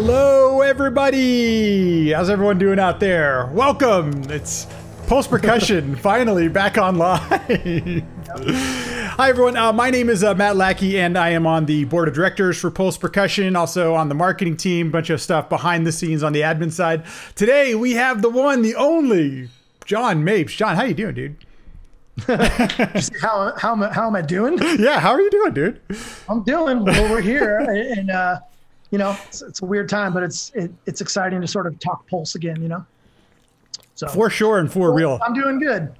Hello, everybody! How's everyone doing out there? Welcome! It's Pulse Percussion, finally back online. Hi, everyone. My name is Matt Lackey, and I am on the board of directors for Pulse Percussion, also on the marketing team, bunch of stuff behind the scenes on the admin side. Today, we have the one, the only, John Mapes. John, how you doing, dude? how am I doing? Yeah, how are you doing, dude? I'm doing well. We're here, and you know, it's a weird time, but it's exciting to sort of talk Pulse again, you know. So for sure and for real, I'm doing good.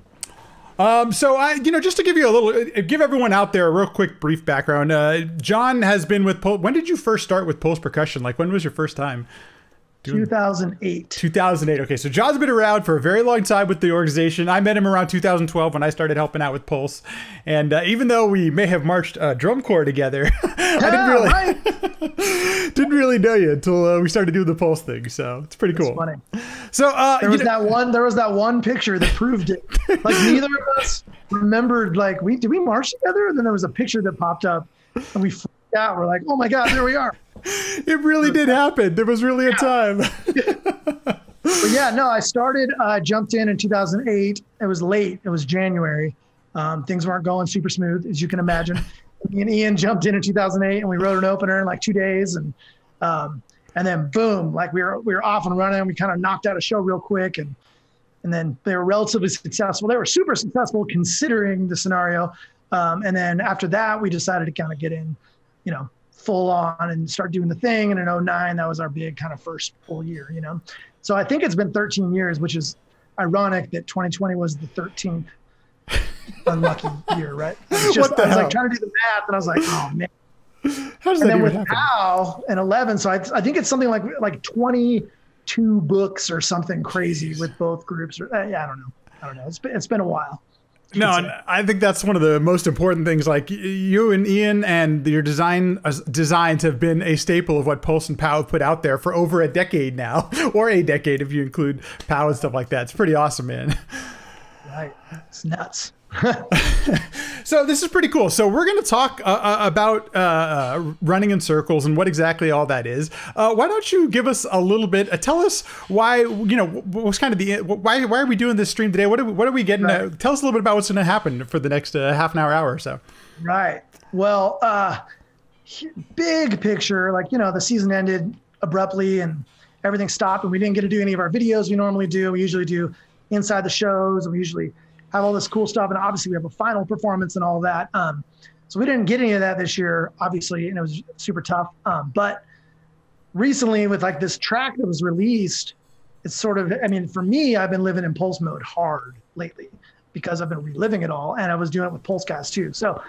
So just to give you a little, give everyone out there a real quick brief background. John has been with Pulse. When did you first start with Pulse Percussion? Like, when was your first time? 2008. 2008. Okay, so John's been around for a very long time with the organization. I met him around 2012 when I started helping out with Pulse. And even though we may have marched drum corps together, I didn't really know you until we started doing the Pulse thing. So it's pretty cool. Funny. So there was that one picture that proved it. Like, neither of us remembered. Like, did we march together? And then there was a picture that popped up, and we freaked out. We're like, oh my god, there we are. It really did happen. There was really a time. But yeah, no, I jumped in 2008. It was late. It was January. Things weren't going super smooth, as you can imagine. Me and Ian jumped in 2008, and we wrote an opener in like 2 days. And then boom, like we were off and running. We kind of knocked out a show real quick. And then they were relatively successful. They were super successful considering the scenario. And then after that, we decided to kind of get in, you know, full on and start doing the thing. And in 2009, that was our big kind of first full year, you know? So I think it's been 13 years, which is ironic that 2020 was the 13th unlucky year, right? I was like trying to do the math, and I was like, oh man. How does that even happen? POW in 11, so I think it's something like 22 books or something crazy with both groups. Yeah, I don't know. It's been a while. No, and I think that's one of the most important things. Like, you and Ian and your designs have been a staple of what Pulse and POW have put out there for over a decade now, or a decade if you include POW and stuff like that. It's pretty awesome, man. Right. It's nuts. So this is pretty cool. So we're going to talk about running in circles and what exactly all that is. Why don't you give us a little bit? Tell us why. You know, what's kind of why are we doing this stream today? What are we getting? Right. Tell us a little bit about what's going to happen for the next half an hour or so. Right. Well, big picture, like, you know, the season ended abruptly and everything stopped, and we didn't get to do any of our videos we normally do. We usually do inside the shows, and we usually have all this cool stuff, and obviously we have a final performance and all of that. So we didn't get any of that this year, obviously, and it was super tough. But recently, with like this track that was released, it's sort of, I mean, for me, I've been living in Pulse mode hard lately because I've been reliving it all, and I was doing it with Pulse guys too. So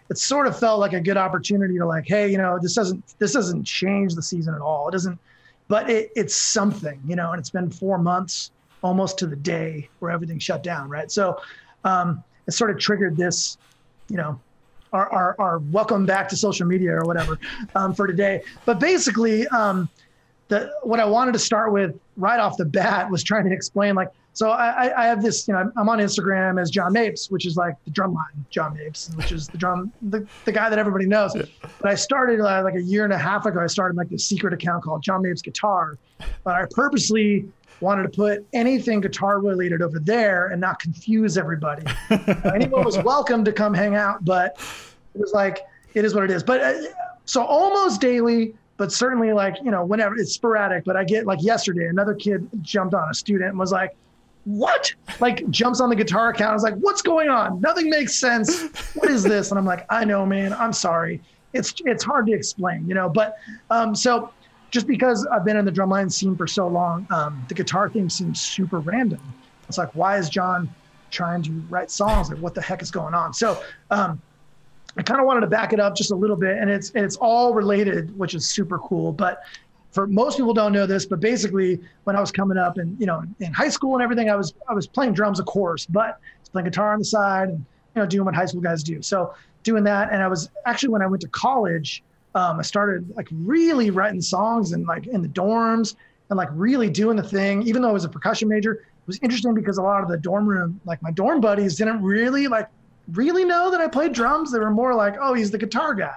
it sort of felt like a good opportunity to, like, hey, you know, this doesn't change the season at all. It doesn't, but it's something, you know, and it's been 4 months almost to the day where everything shut down, right? So it sort of triggered this, you know, our welcome back to social media or whatever for today. But basically, what I wanted to start with right off the bat was trying to explain, like, so I have this, you know, I'm on Instagram as John Mapes, which is like the drumline John Mapes, which is the guy that everybody knows. Yeah. But I started like a year and a half ago, I started like this secret account called John Mapes Guitar. But I purposely wanted to put anything guitar related over there and not confuse everybody. Anyone was welcome to come hang out, but it was like, it is what it is. But so almost daily, but certainly, like, you know, whenever, it's sporadic, but I get, like, yesterday, another kid jumped on, a student, and was like, what? Like, jumps on the guitar account. I was like, what's going on? Nothing makes sense. What is this? And I'm like, I know, man, I'm sorry. It's hard to explain, you know, but so just because I've been in the drumline scene for so long, the guitar thing seems super random. It's like, why is John trying to write songs? Like, what the heck is going on? So I kind of wanted to back it up just a little bit, and it's all related, which is super cool. But for most people don't know this, but basically when I was coming up and, you know, in high school and everything, I was playing drums, of course, but I was playing guitar on the side and, you know, doing what high school guys do. So doing that. And I was actually, when I went to college, I started like really writing songs and like in the dorms and like really doing the thing, even though I was a percussion major. It was interesting because a lot of the dorm room, like my dorm buddies didn't really know that I played drums. They were more like, oh, he's the guitar guy,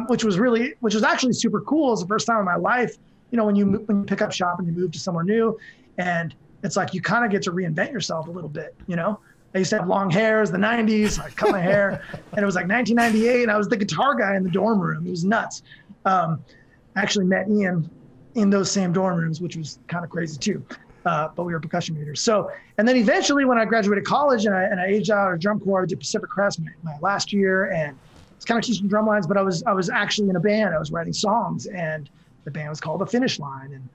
which was actually super cool. It was the first time in my life, when you pick up shop and you move to somewhere new, and it's like you kind of get to reinvent yourself a little bit. I used to have long hair. It was the 90s. I cut my hair, and it was like 1998, and I was the guitar guy in the dorm room. It was nuts. I actually met Ian in those same dorm rooms, which was kind of crazy too. But we were percussion majors. So, and then eventually when I graduated college and I aged out of drum corps, I did Pacific Crest my last year, and I was kind of teaching drum lines, but I was actually in a band. I was writing songs, and the band was called The Finish Line. And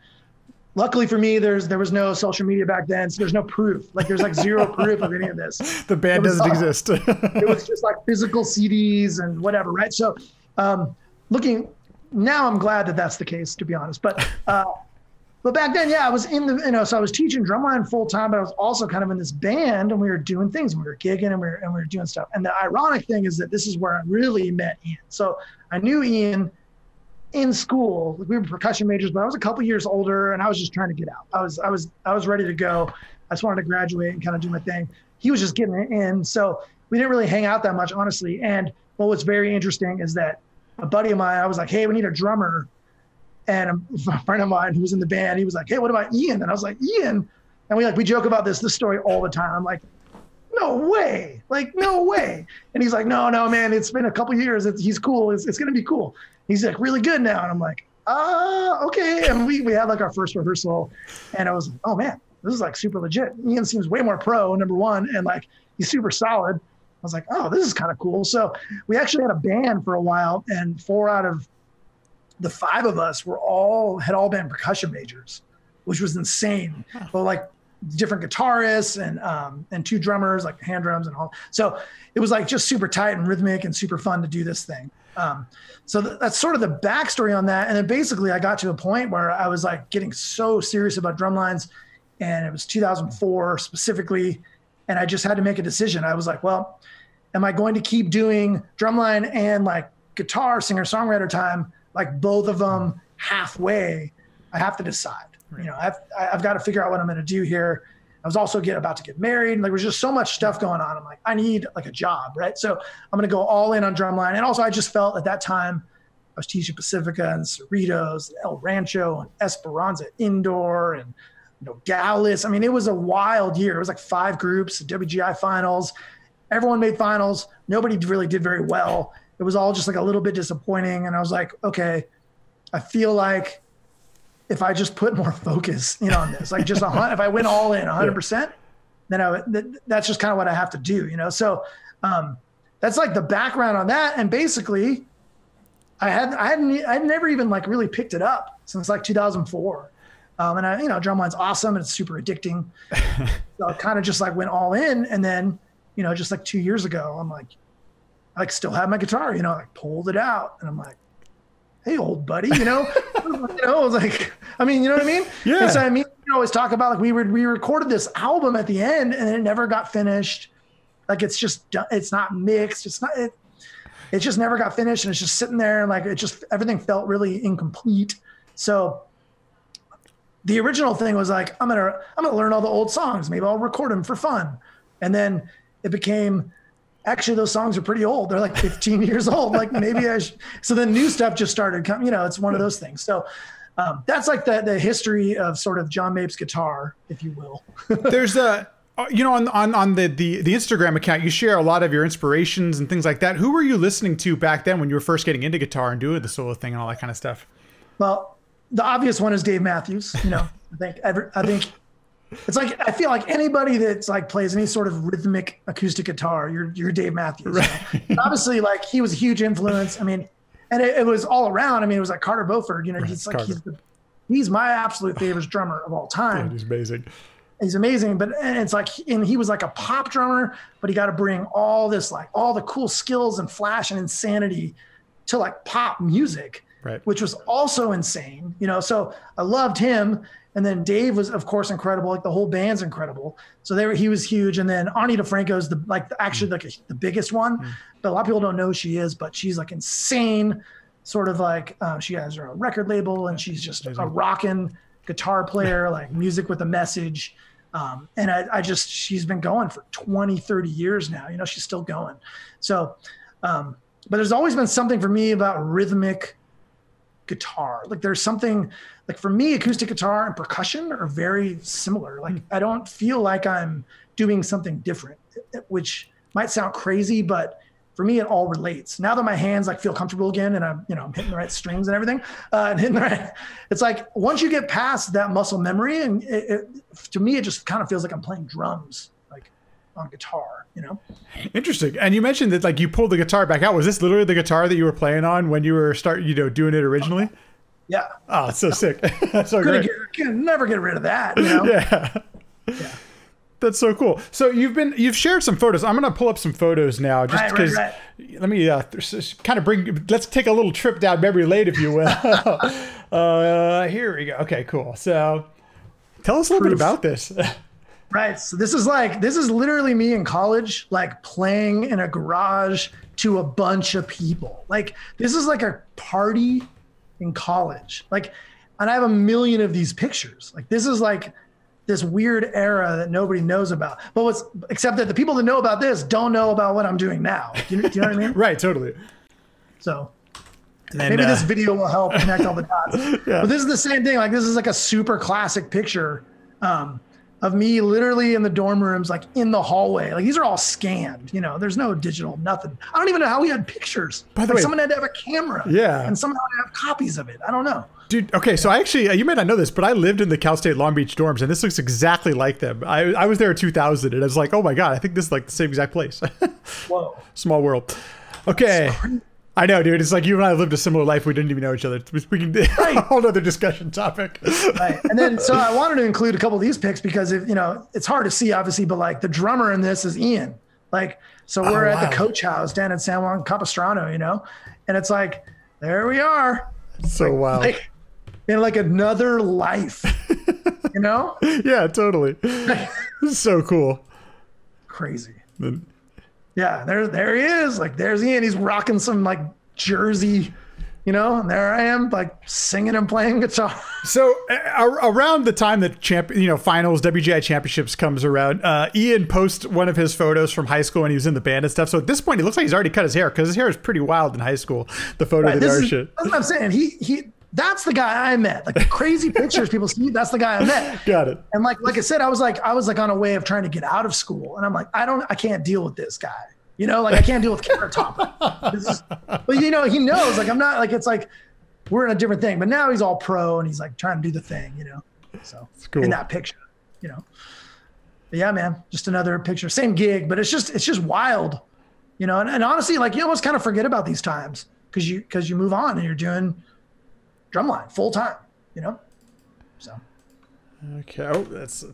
luckily for me, there was no social media back then, so there's no proof. Like there's like zero proof of any of this. The band doesn't exist. It was just like physical CDs and whatever, right? So now I'm glad that that's the case, to be honest. But back then, I was so I was teaching drumline full time, but I was also kind of in this band, and we were doing things, and we were gigging, and we were doing stuff. And the ironic thing is that this is where I really met Ian. So I knew Ian in school. We were percussion majors, but I was a couple years older, and I was just trying to get out. I was ready to go. I just wanted to graduate and kind of do my thing. He was just getting it in, so we didn't really hang out that much, honestly. And what was very interesting is that a buddy of mine, I was like, hey, we need a drummer. And a friend of mine who was in the band, he was like, hey, what about Ian? And I was like, Ian? And we joke about this story all the time. I'm like, no way. Like, no way. And he's like, no, man, it's been a couple years. He's cool. It's going to be cool. He's like really good now. And I'm like, okay. And we had like our first rehearsal, and I was like, oh man, this is like super legit. Ian seems way more pro, number one. And like, he's super solid. I was like, oh, this is kind of cool. So we actually had a band for a while, and 4 out of the 5 of us had all been percussion majors, which was insane. But like different guitarists and 2 drummers, like hand drums and all. So it was like just super tight and rhythmic and super fun to do this thing. So that's sort of the backstory on that. And then basically I got to a point where I was like getting so serious about drum lines, and it was 2004 specifically. And I just had to make a decision. I was like, well, am I going to keep doing drumline and like guitar, singer, songwriter time, like both of them halfway? I have to decide. Right. I've got to figure out what I'm going to do here. I was also about to get married. Like, there was just so much stuff going on. I'm like, I need like a job, right? So I'm going to go all in on drumline. And also I just felt at that time I was teaching Pacifica and Cerritos, El Rancho and Esperanza Indoor and Dallas. I mean, it was a wild year. It was like 5 groups, WGI finals. Everyone made finals. Nobody really did very well. It was all just like a little bit disappointing. And I was like, okay, I feel like if I just put more focus on this, like just if I went all in 100%, then that's just kind of what I have to do, So that's like the background on that. And basically I'd never even like really picked it up since like 2004. And drumline's awesome and it's super addicting. So I kind of just like went all in. And then, just like 2 years ago, I'm like, I like still have my guitar, I pulled it out and I'm like, hey, old buddy, I was like, I mean, you know what I mean? Yeah. And so, I mean, always talk about like we recorded this album at the end and it never got finished. Like it's not mixed. It just never got finished, and it's just sitting there, and like everything felt really incomplete. So the original thing was like, I'm gonna learn all the old songs. Maybe I'll record them for fun. And then it became, actually those songs are pretty old. They're like 15 years old. Like maybe so then new stuff just started coming, it's one of those things. So that's like the history of sort of John Mapes guitar, if you will. There's on the Instagram account, you share a lot of your inspirations and things like that. Who were you listening to back then when you were first getting into guitar and doing the solo thing and all that kind of stuff? Well, the obvious one is Dave Matthews. I think it's like, I feel like anybody that's like plays any sort of rhythmic acoustic guitar, you're Dave Matthews. Right. Obviously, like he was a huge influence. I mean, and it was all around. I mean, it was like Carter Beauford. He's my absolute favorite drummer of all time. Yeah, he's amazing. He's amazing, but it's like, and he was like a pop drummer, but he got to bring all this, like all the cool skills and flash and insanity to like pop music. Right. Which was also insane, so I loved him. And then Dave was, of course, incredible. Like the whole band's incredible. So he was huge. And then Ani DeFranco's the biggest one, but a lot of people don't know who she is, but she's like insane, sort of like, she has her own record label and she's just a rockin' guitar player, like music with a message. And she's been going for 20, 30 years now, she's still going. So, but there's always been something for me about rhythmic guitar. Like there's something like for me, acoustic guitar and percussion are very similar. Like I don't feel like I'm doing something different, which might sound crazy, but for me, it all relates. Now that my hands like feel comfortable again and I'm hitting the right strings and everything, and hitting the right, it's like once you get past that muscle memory, and to me, it just kind of feels like I'm playing drums, like on guitar, Interesting. And you mentioned that like you pulled the guitar back out. Was this literally the guitar that you were playing on when you were doing it originally? Yeah. Oh, it's so sick. That's so great. Never get rid of that. Yeah. Yeah. That's so cool. So you've shared some photos. I'm going to pull up some photos now, just because. Right. Let me kind of let's take a little trip down memory lane, if you will. Here we go. Okay, cool. So tell us a little bit about this. Right. So this is literally me in college, like playing in a garage to a bunch of people. Like this is like a party in college. Like, and I have a million of these pictures. Like this is like this weird era that nobody knows about. But except that the people that know about this don't know about what I'm doing now. Do you know what I mean? Right, totally. So maybe this video will help connect all the dots. Yeah. But this is the same thing. Like this is like a super classic picture of me literally in the dorm rooms, like in the hallway. Like these are all scanned, there's no digital, nothing. I don't even know how we had pictures. By the way, someone had to have a camera. Yeah. And someone had to have copies of it. I don't know. Dude, okay, so I actually, you may not know this, but I lived in the Cal State Long Beach dorms, and this looks exactly like them. I was there in 2000, and I was like, oh my God, I think this is like the same exact place. Whoa. Small world. Okay. I know, dude. It's like you and I lived a similar life. We didn't even know each other. We can right. A whole other discussion topic. Right. And then, so I wanted to include a couple of these pics because, it's hard to see, obviously, but like the drummer in this is Ian. Like, so we're at the Coach House down in San Juan Capistrano, and it's like, there we are. So wild. Like, in like another life, Yeah, totally. So cool. Crazy. Yeah, there he is. Like there's Ian. He's rocking some like jersey, and there I am like singing and playing guitar. So around the time that finals WGI championships comes around, Ian posts one of his photos from high school when he was in the band and stuff. So at this point, he looks like he's already cut his hair because his hair is pretty wild in high school. The photo that are shit. That's what I'm saying. That's the guy I met. Like the crazy pictures people see, that's the guy I met. Got it. And like I said, I was like on a way of trying to get out of school. And I'm like, I can't deal with this guy. Like I can't deal with Carrot Top. But he knows like I'm not like, it's like we're in a different thing. But now he's all pro and he's like trying to do the thing, So it's cool. In that picture, But yeah, man, just another picture, same gig, but it's just wild, and honestly, like you almost kind of forget about these times because you move on and you're doing drumline full time, So. Okay. Oh, that's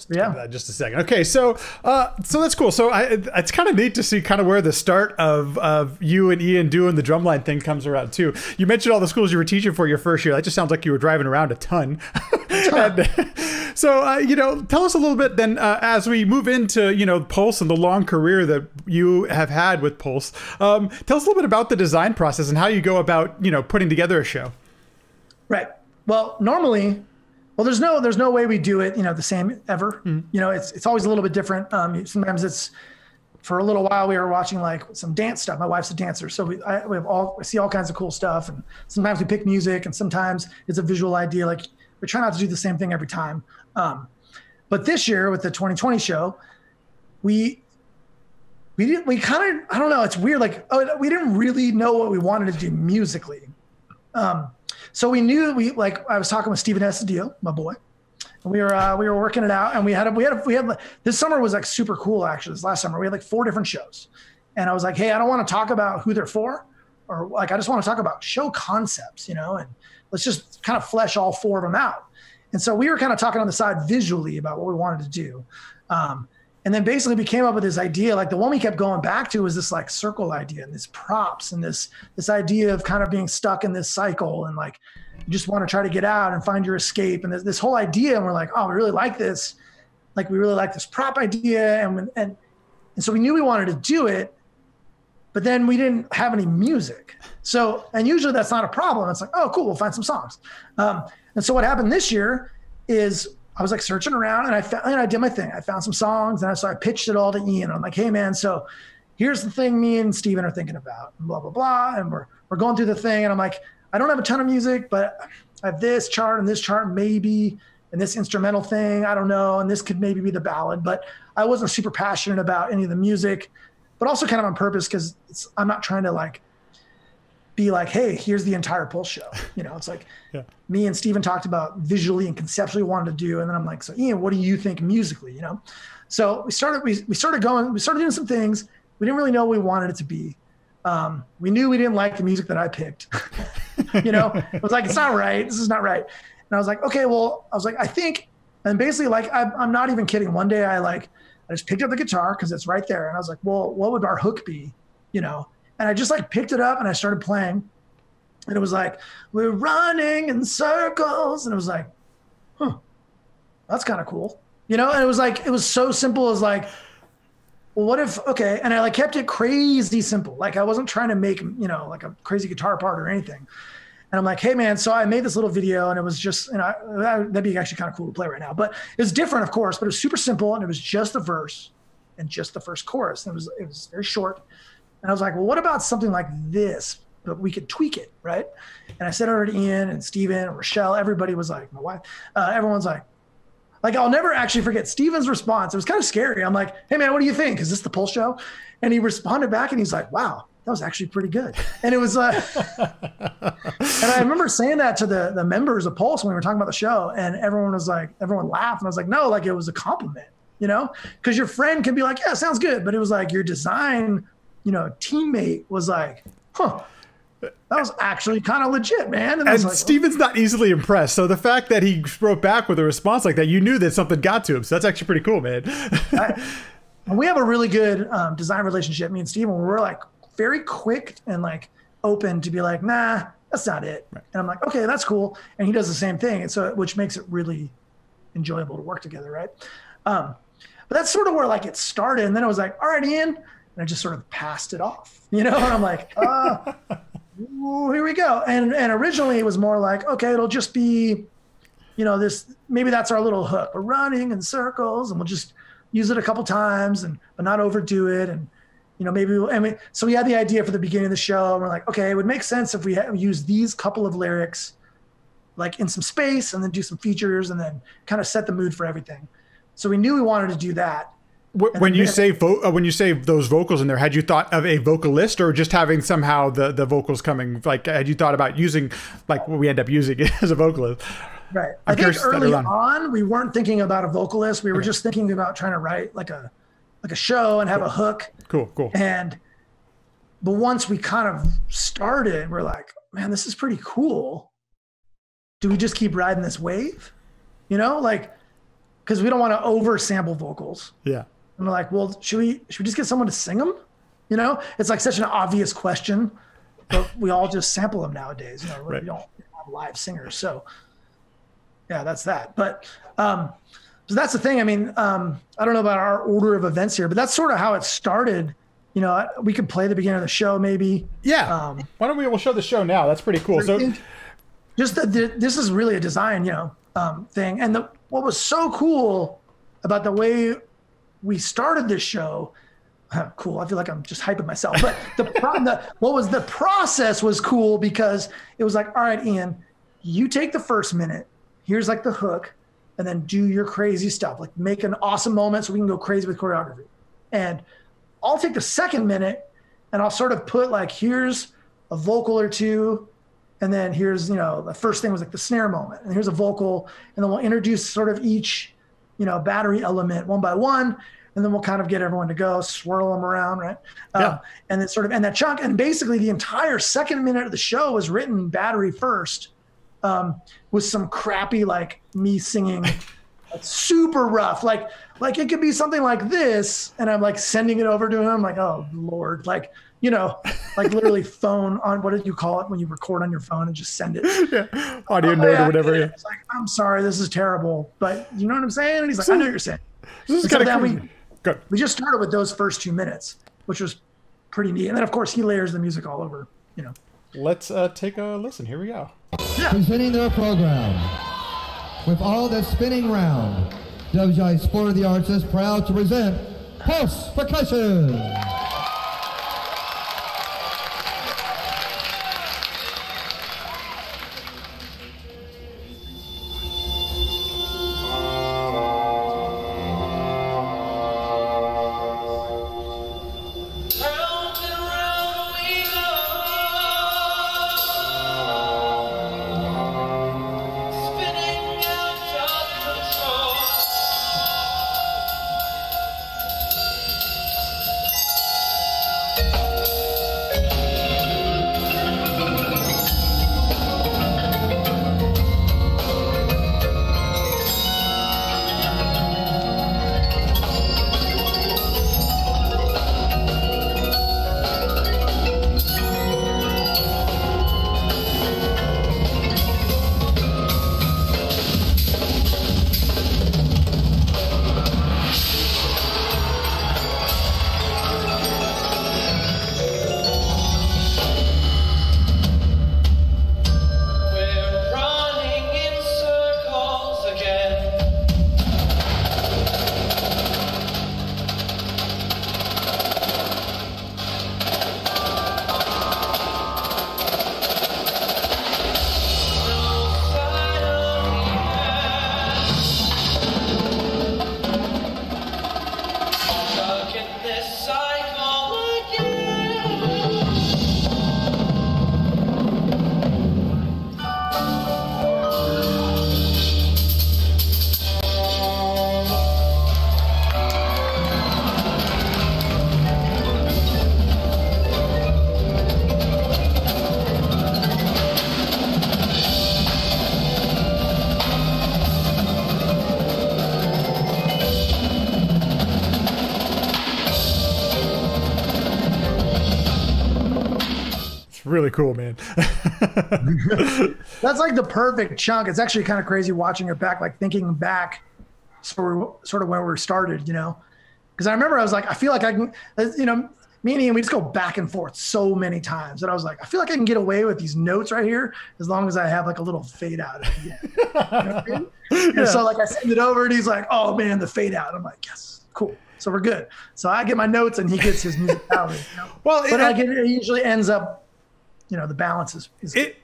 that just a second. Okay, so that's cool. So it's kind of neat to see kind of where the start of you and Ian doing the drumline thing comes around too. You mentioned all the schools you were teaching for your first year. That just sounds like you were driving around a ton. And, so tell us a little bit then as we move into Pulse and the long career that you have had with Pulse. Tell us a little bit about the design process and how you go about putting together a show. Right. Well, normally. Well, there's no way we do it, the same ever. It's always a little bit different. Sometimes it's for a little while we were watching like some dance stuff. My wife's a dancer, so we see all kinds of cool stuff. And sometimes we pick music, and sometimes it's a visual idea. Like we try not to do the same thing every time. But this year with the 2020 show, we kind of, I don't know, it's weird. Like we didn't really know what we wanted to do musically. So we knew I was talking with Steven Estadio, my boy, and we were working it out, and we had this summer was like super cool. Actually, this last summer we had like 4 different shows, and I was like, hey, I don't want to talk about who they're for, or like I just want to talk about show concepts, and let's just kind of flesh all 4 of them out. And so we were kind of talking on the side visually about what we wanted to do. And then basically we came up with this idea, like the one we kept going back to was this like circle idea and this props and this idea of kind of being stuck in this cycle and like, you just want to try to get out and find your escape. And this whole idea, and we're like, oh, we really like this. Like we really like this prop idea. And so we knew we wanted to do it, but then we didn't have any music. So, and usually that's not a problem. It's like, oh, cool, we'll find some songs. And so what happened this year is I was like searching around and I did my thing. I found some songs and so I pitched it all to Ian. I'm like, hey man, so here's the thing me and Steven are thinking about, and blah, blah, blah. And we're going through the thing. And I'm like, I don't have a ton of music, but I have this chart maybe, and this instrumental thing, I don't know. And this could maybe be the ballad, but I wasn't super passionate about any of the music, but also kind of on purpose, because I'm not trying to like be like, hey, here's the entire Pulse show. It's like me and Steven talked about visually and conceptually wanted to do. And then I'm like, so Ian, what do you think musically, So we started doing some things. We didn't really know what we wanted it to be. We knew we didn't like the music that I picked. It was like, it's not right. This is not right. And I was like, okay, well, I think, and basically like, I'm not even kidding. One day I just picked up the guitar because it's right there. And I was like, well, what would our hook be? And I just like picked it up and I started playing, and it was like, we're running in circles. And it was like, that's kind of cool. And it was like, it was so simple as like, well, what if, okay. And I like kept it crazy simple. Like I wasn't trying to make, like a crazy guitar part or anything. And I'm like, hey man, so I made this little video, and it was just, that'd be actually kind of cool to play right now, but it was different, of course, but it was super simple. And it was just the verse and just the first chorus. And it was very short. And I was like, well, what about something like this, but we could tweak it, right? And I said it over to Ian and Steven and Rochelle. Everybody was like, my wife, everyone's like, I'll never actually forget Steven's response. It was kind of scary. I'm like, hey man, what do you think? Is this the Pulse show? And he responded back and he's like, wow, that was actually pretty good. And it was and I remember saying that to the members of Pulse when we were talking about the show, and everyone laughed. And I was like, no, like it was a compliment, because your friend can be like, yeah, sounds good. But it was like your design, teammate was like, that was actually kind of legit, man. And like, Steven's not easily impressed. So the fact that he wrote back with a response like that, you knew that something got to him. So that's actually pretty cool, man. We have a really good design relationship, me and Steven. We're like very quick and like open to be like, nah, that's not it. Right. And I'm like, okay, that's cool. And he does the same thing. And so, which makes it really enjoyable to work together. Right. But that's sort of where like it started. And then it was like, all right, Ian. And I just sort of passed it off, and I'm like, ooh, here we go. And originally it was more like, okay, it'll just be, this, maybe that's our little hook. We're running in circles, and we'll just use it a couple times but not overdo it. And, so we had the idea for the beginning of the show, and we're like, okay, it would make sense if we use these couple of lyrics, like in some space, and then do some features, and then kind of set the mood for everything. So we knew we wanted to do that. When you say those vocals in there, had you thought of a vocalist, or just having somehow the vocals coming? Like, had you thought about using like what we end up using as a vocalist? Right. I think early on we weren't thinking about a vocalist. We were just thinking about trying to write like a show and have a hook. Cool. But once we kind of started, we're like, man, this is pretty cool. Do we just keep riding this wave? Because we don't want to oversample vocals. Yeah. And we're like, well, should we just get someone to sing them? It's like such an obvious question, but we all just sample them nowadays. Right. We don't have live singers. So yeah, that's that. But so that's the thing. I mean, I don't know about our order of events here, but that's sort of how it started. We could play the beginning of the show maybe. Yeah. Why don't we'll show the show now? That's pretty cool. So just this is really a design, thing. And what was so cool about the way we started this show, cool, I feel like I'm just hyping myself, but the process was cool, because it was like, all right, Ian, you take the first minute, here's like the hook, and then do your crazy stuff, like make an awesome moment so we can go crazy with choreography. And I'll take the second minute and I'll sort of put like, here's a vocal or two, and then here's, the first thing was like the snare moment, and here's a vocal, and then we'll introduce sort of each, battery element one by one, and then we'll kind of get everyone to go, swirl them around, right? Yeah. And then sort of, and that chunk, and basically the entire second minute of the show was written battery first, with some crappy, like me singing, super rough, like it could be something like this, and I'm like sending it over to him, like, oh Lord, like, like literally phone on, what did you call it when you record on your phone and just send it? Yeah. Audio note or whatever. Yeah. It's like, I'm sorry, this is terrible, but you know what I'm saying? And he's like, I know what you're saying. This is kind of crazy. We just started with those first 2 minutes, which was pretty neat. And then of course he layers the music all over, Let's take a listen. Here we go. Yeah. Presenting their program with all that's spinning round, WGI Sport of the Arts is proud to present Pulse Percussion. really cool, man. That's like the perfect chunk. It's actually kind of crazy watching it back, like thinking back sort of where we started, you know? Because I remember I was like, I feel like I can, you know, me and Ian, we just go back and forth so many times that I was like, I feel like I can get away with these notes right here as long as I have like a little fade out at the end. You know what I mean? And so like I send it over and he's like, oh man, the fade out. I'm like, yes, cool. So we're good. So I get my notes and he gets his musicality. You know? Well, but like it usually ends up, you know, the balance is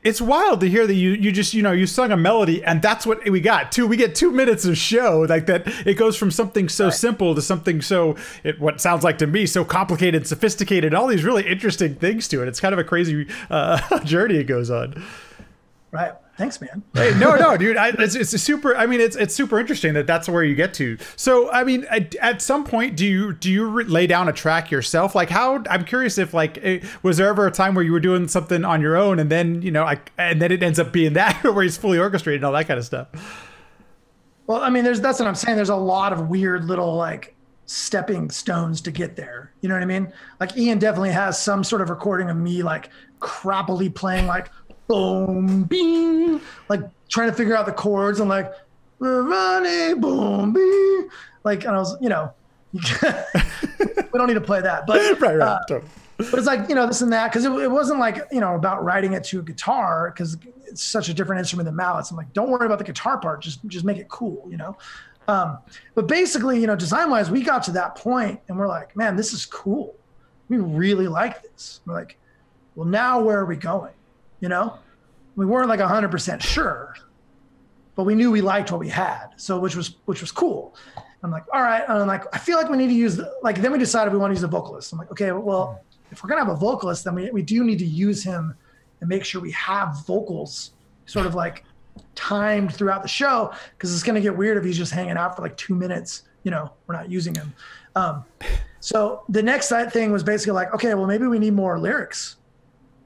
it's wild to hear that you just, you know, you sung a melody and that's what we got. We get 2 minutes of show like that. It goes from something so simple to something so, what sounds like to me, so complicated, sophisticated, all these really interesting things to it. It's kind of a crazy journey it goes on. Right. Thanks, man. Hey, no, dude. It's a super. I mean, it's super interesting that that's where you get to. So, I mean, at some point, do you lay down a track yourself? Like, how? I'm curious if like, was there ever a time where you were doing something on your own, and then you know, and then it ends up being that where it's fully orchestrated and all that kind of stuff. Well, I mean, that's what I'm saying. There's a lot of weird little like stepping stones to get there. You know what I mean? Like Ian definitely has some sort of recording of me like crappily playing like boom, bing, like trying to figure out the chords and like, running, boom, bing. Like, and I was, you know, we don't need to play that, but, right. But it's like, you know, this and that. Cause it wasn't like, you know, about writing it to a guitar cause it's such a different instrument than mallets. I'm like, don't worry about the guitar part. Just make it cool, you know? But basically, you know, design wise, we got to that point and we're like, man, this is cool. We really like this. We're like, well, now where are we going? You know, we weren't like 100% sure, but we knew we liked what we had. So, which was cool. I'm like, all right. And I'm like, I feel like we need to use then we decided we want to use a vocalist. I'm like, okay, well, if we're going to have a vocalist, then we do need to use him and make sure we have vocals sort of like timed throughout the show. Cause it's going to get weird if he's just hanging out for like 2 minutes, you know, we're not using him. So the next thing was basically like, okay, well, maybe we need more lyrics.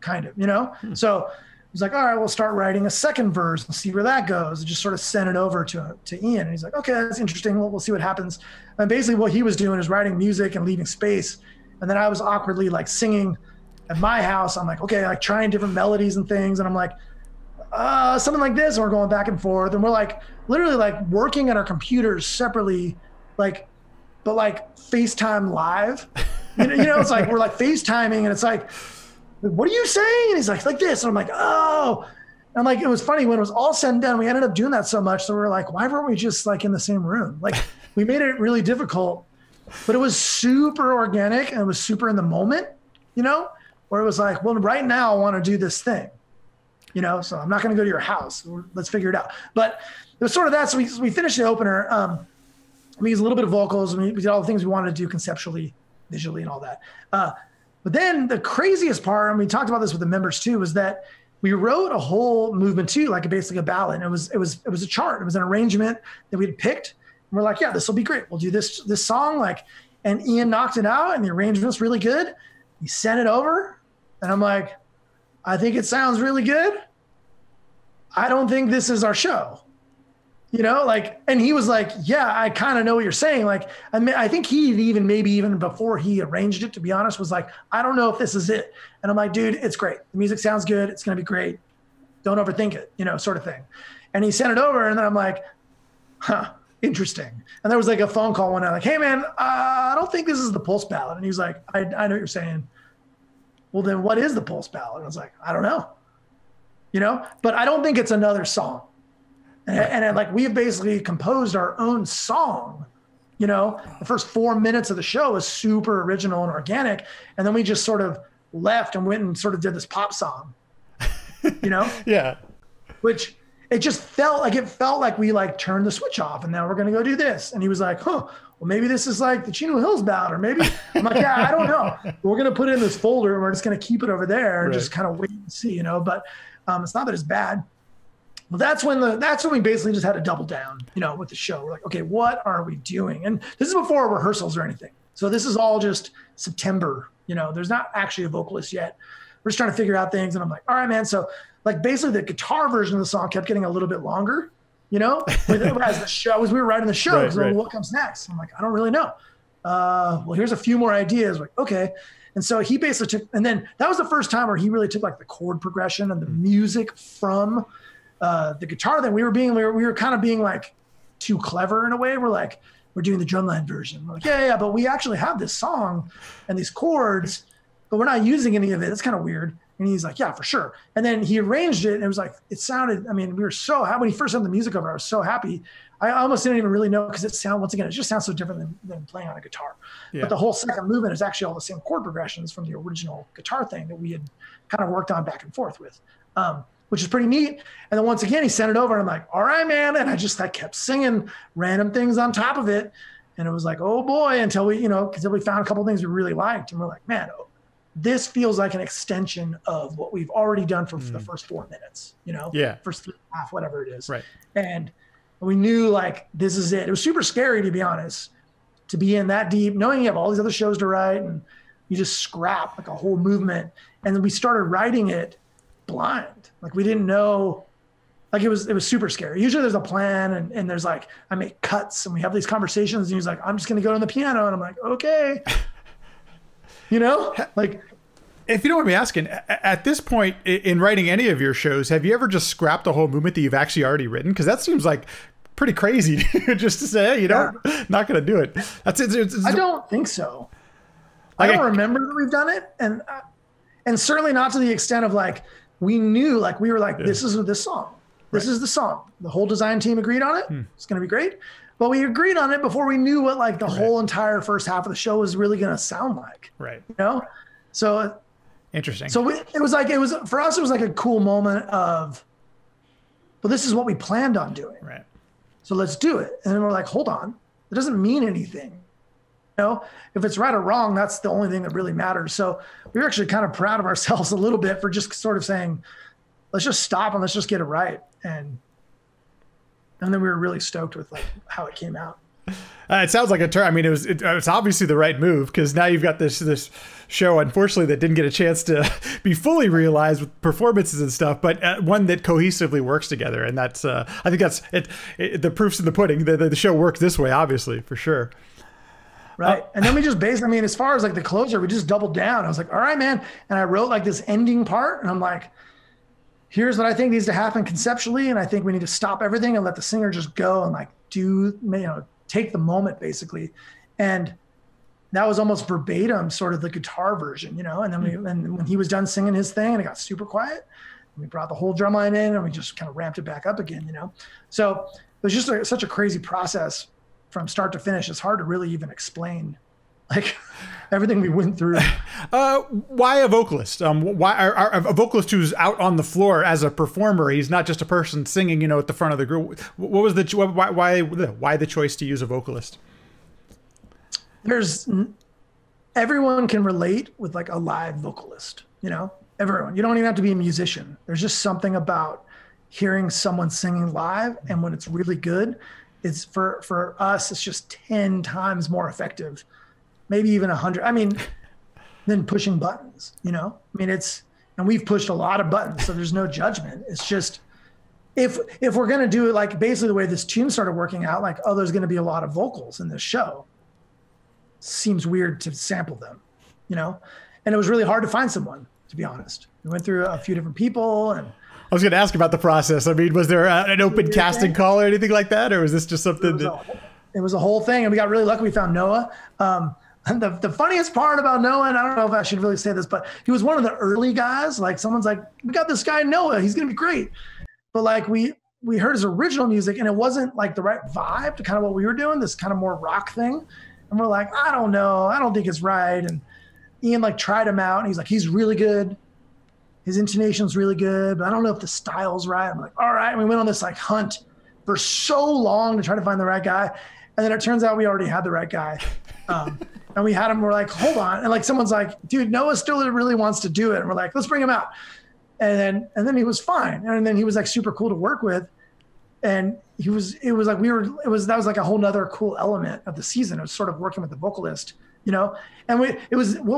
Kind of, you know? So I was like, all right, we'll start writing a second verse and see where that goes. And just sort of send it over to Ian. And he's like, okay, that's interesting. We'll see what happens. And basically what he was doing is writing music and leaving space. And then I was awkwardly like singing at my house. I'm like, okay, like trying different melodies and things. And I'm like, something like this. And we're going back and forth. And we're like literally like working at our computers separately, like, but like FaceTime live. You know, it's like, we're like FaceTiming and it's like, what are you saying? And he's like this. And I'm like, oh. And I'm like, it was funny when it was all said and done, we ended up doing that so much that we were like, why weren't we just like in the same room? Like we made it really difficult, but it was super organic and it was super in the moment, you know, where it was like, well, right now I want to do this thing, you know, so I'm not going to go to your house. Let's figure it out. But it was sort of that. So we finished the opener. We used a little bit of vocals and we did all the things we wanted to do conceptually, visually and all that. But then the craziest part, and we talked about this with the members too, was that we wrote a whole movement too, like basically a ballad. And it was a chart. It was an arrangement that we had picked. And we're like, yeah, this will be great. We'll do this song. Like, and Ian knocked it out and the arrangement was really good. He sent it over and I'm like, I think it sounds really good. I don't think this is our show. You know, like, and he was like, yeah, I kind of know what you're saying. Like, I mean, I think he maybe even before he arranged it, to be honest, was like, I don't know if this is it. And I'm like, dude, it's great. The music sounds good. It's going to be great. Don't overthink it, you know, sort of thing. And he sent it over and then I'm like, huh, interesting. And there was like a phone call one night, like, hey man, I don't think this is the Pulse ballad. And he was like, I know what you're saying. Well, then what is the Pulse ballad? And I was like, I don't know, you know, but I don't think it's another song. And like we have basically composed our own song, you know, the first 4 minutes of the show was super original and organic. And then we just sort of left and went and sort of did this pop song, you know? Yeah. Which it felt like we like turned the switch off and now we're going to go do this. And he was like, huh, well, maybe this is like the Chino Hills ballad or maybe I'm like, yeah, I don't know. We're going to put it in this folder and we're just going to keep it over there and just kind of wait and see, you know, but it's not that it's bad. Well, that's when we basically just had to double down, you know, with the show. We're like, okay, what are we doing? And this is before rehearsals or anything. So this is all just September, you know, there's not actually a vocalist yet. We're just trying to figure out things. And I'm like, all right, man. So like basically the guitar version of the song kept getting a little bit longer, you know, as the show, as we were writing the show, because what comes next? I'm like, I don't really know. Well, here's a few more ideas. Like, okay. And so he basically took, and then that was the first time where he really took like the chord progression and the music from the guitar thing. We were kind of being like too clever in a way. We're like, we're doing the drumline version. We're like, yeah, but we actually have this song and these chords, but we're not using any of it. It's kind of weird. And he's like, yeah, for sure. And then he arranged it, and it was like, it sounded, I mean, we were so happy. When he first had the music over, I was so happy. I almost didn't even really know, because once again, it just sounds so different than playing on a guitar. Yeah. But the whole second movement is actually all the same chord progressions from the original guitar thing that we had kind of worked on back and forth with, which is pretty neat. And then once again, he sent it over, and I'm like, all right, man. And I kept singing random things on top of it. And it was like, oh boy, until we found a couple of things we really liked. And we're like, man, this feels like an extension of what we've already done for the first 4 minutes, first 3.5, whatever it is. Right. And we knew like, this is it. It was super scary, to be honest, to be in that deep, knowing you have all these other shows to write, and you just scrap like a whole movement. And then we started writing it blind. Like, we didn't know, like it was super scary. Usually there's a plan, and there's like, I make cuts, and we have these conversations, and he's like, I'm just going to go on the piano. And I'm like, okay. Like, if you don't mind me asking, at this point in writing any of your shows, have you ever just scrapped a whole movement that you've actually already written? Because that seems like pretty crazy just to say, hey, not going to do it. I don't think so. I don't remember that we've done it. And certainly not to the extent of like, we knew, like, we were like, this is this song. This is the song. The whole design team agreed on it. It's going to be great. But we agreed on it before we knew what like the whole entire first half of the show was really going to sound like. Right. So interesting. So for us, it was like a cool moment of, well, this is what we planned on doing. Right. So let's do it. And then we're like, hold on, it doesn't mean anything. If it's right or wrong, that's the only thing that really matters. So we were actually kind of proud of ourselves a little bit for just sort of saying, let's just stop and let's just get it right. And then we were really stoked with like how it came out. It sounds like a turn. I mean, it's obviously the right move, because now you've got this show, unfortunately, that didn't get a chance to be fully realized with performances and stuff, but one that cohesively works together. And that's I think that's it. The proof's in the pudding. The show works this way, obviously, for sure. Right. And then we just as far as like the closer, we just doubled down. I was like, all right, man. And I wrote like this ending part, and I'm like, here's what I think needs to happen conceptually. And I think we need to stop everything and let the singer just go and like take the moment, basically. And that was almost verbatim sort of the guitar version, and then and when he was done singing his thing and it got super quiet, we brought the whole drum line in and we just kind of ramped it back up again, So it was just such a crazy process from start to finish. It's hard to really even explain like everything we went through. Why a vocalist? Why a vocalist who's out on the floor as a performer? He's not just a person singing, at the front of the group. What was why the choice to use a vocalist? Everyone can relate with like a live vocalist, everyone. You don't even have to be a musician. There's just something about hearing someone singing live, and when it's really good, it's for us, it's just 10 times more effective. Maybe even 100. I mean, than pushing buttons, and we've pushed a lot of buttons, so there's no judgment. It's just, if we're going to do it, like basically the way this tune started working out, like, there's going to be a lot of vocals in this show. Seems weird to sample them, and it was really hard to find someone, to be honest. We went through a few different people, and I was going to ask about the process. I mean, was there an open casting call or anything like that? Or was this just something it was a whole thing, and we got really lucky. We found Noah. And the funniest part about Noah, and I don't know if I should really say this, but he was one of the early guys. Like, someone's like, we got this guy Noah, he's gonna be great. But like we heard his original music, and it wasn't like the right vibe to kind of what we were doing, this kind of more rock thing. And we're like, I don't know, I don't think it's right. And Ian like tried him out, and he's like, he's really good. His intonation's really good, but I don't know if the style's right. I'm like, all right. And we went on this like hunt for so long to try to find the right guy. And then it turns out we already had the right guy. And we had him, we're like, hold on. And like, someone's like, dude, Noah still really wants to do it. And we're like, let's bring him out. And then he was fine. And then he was like super cool to work with. And that was like a whole nother cool element of the season. It was sort of working with the vocalist, and what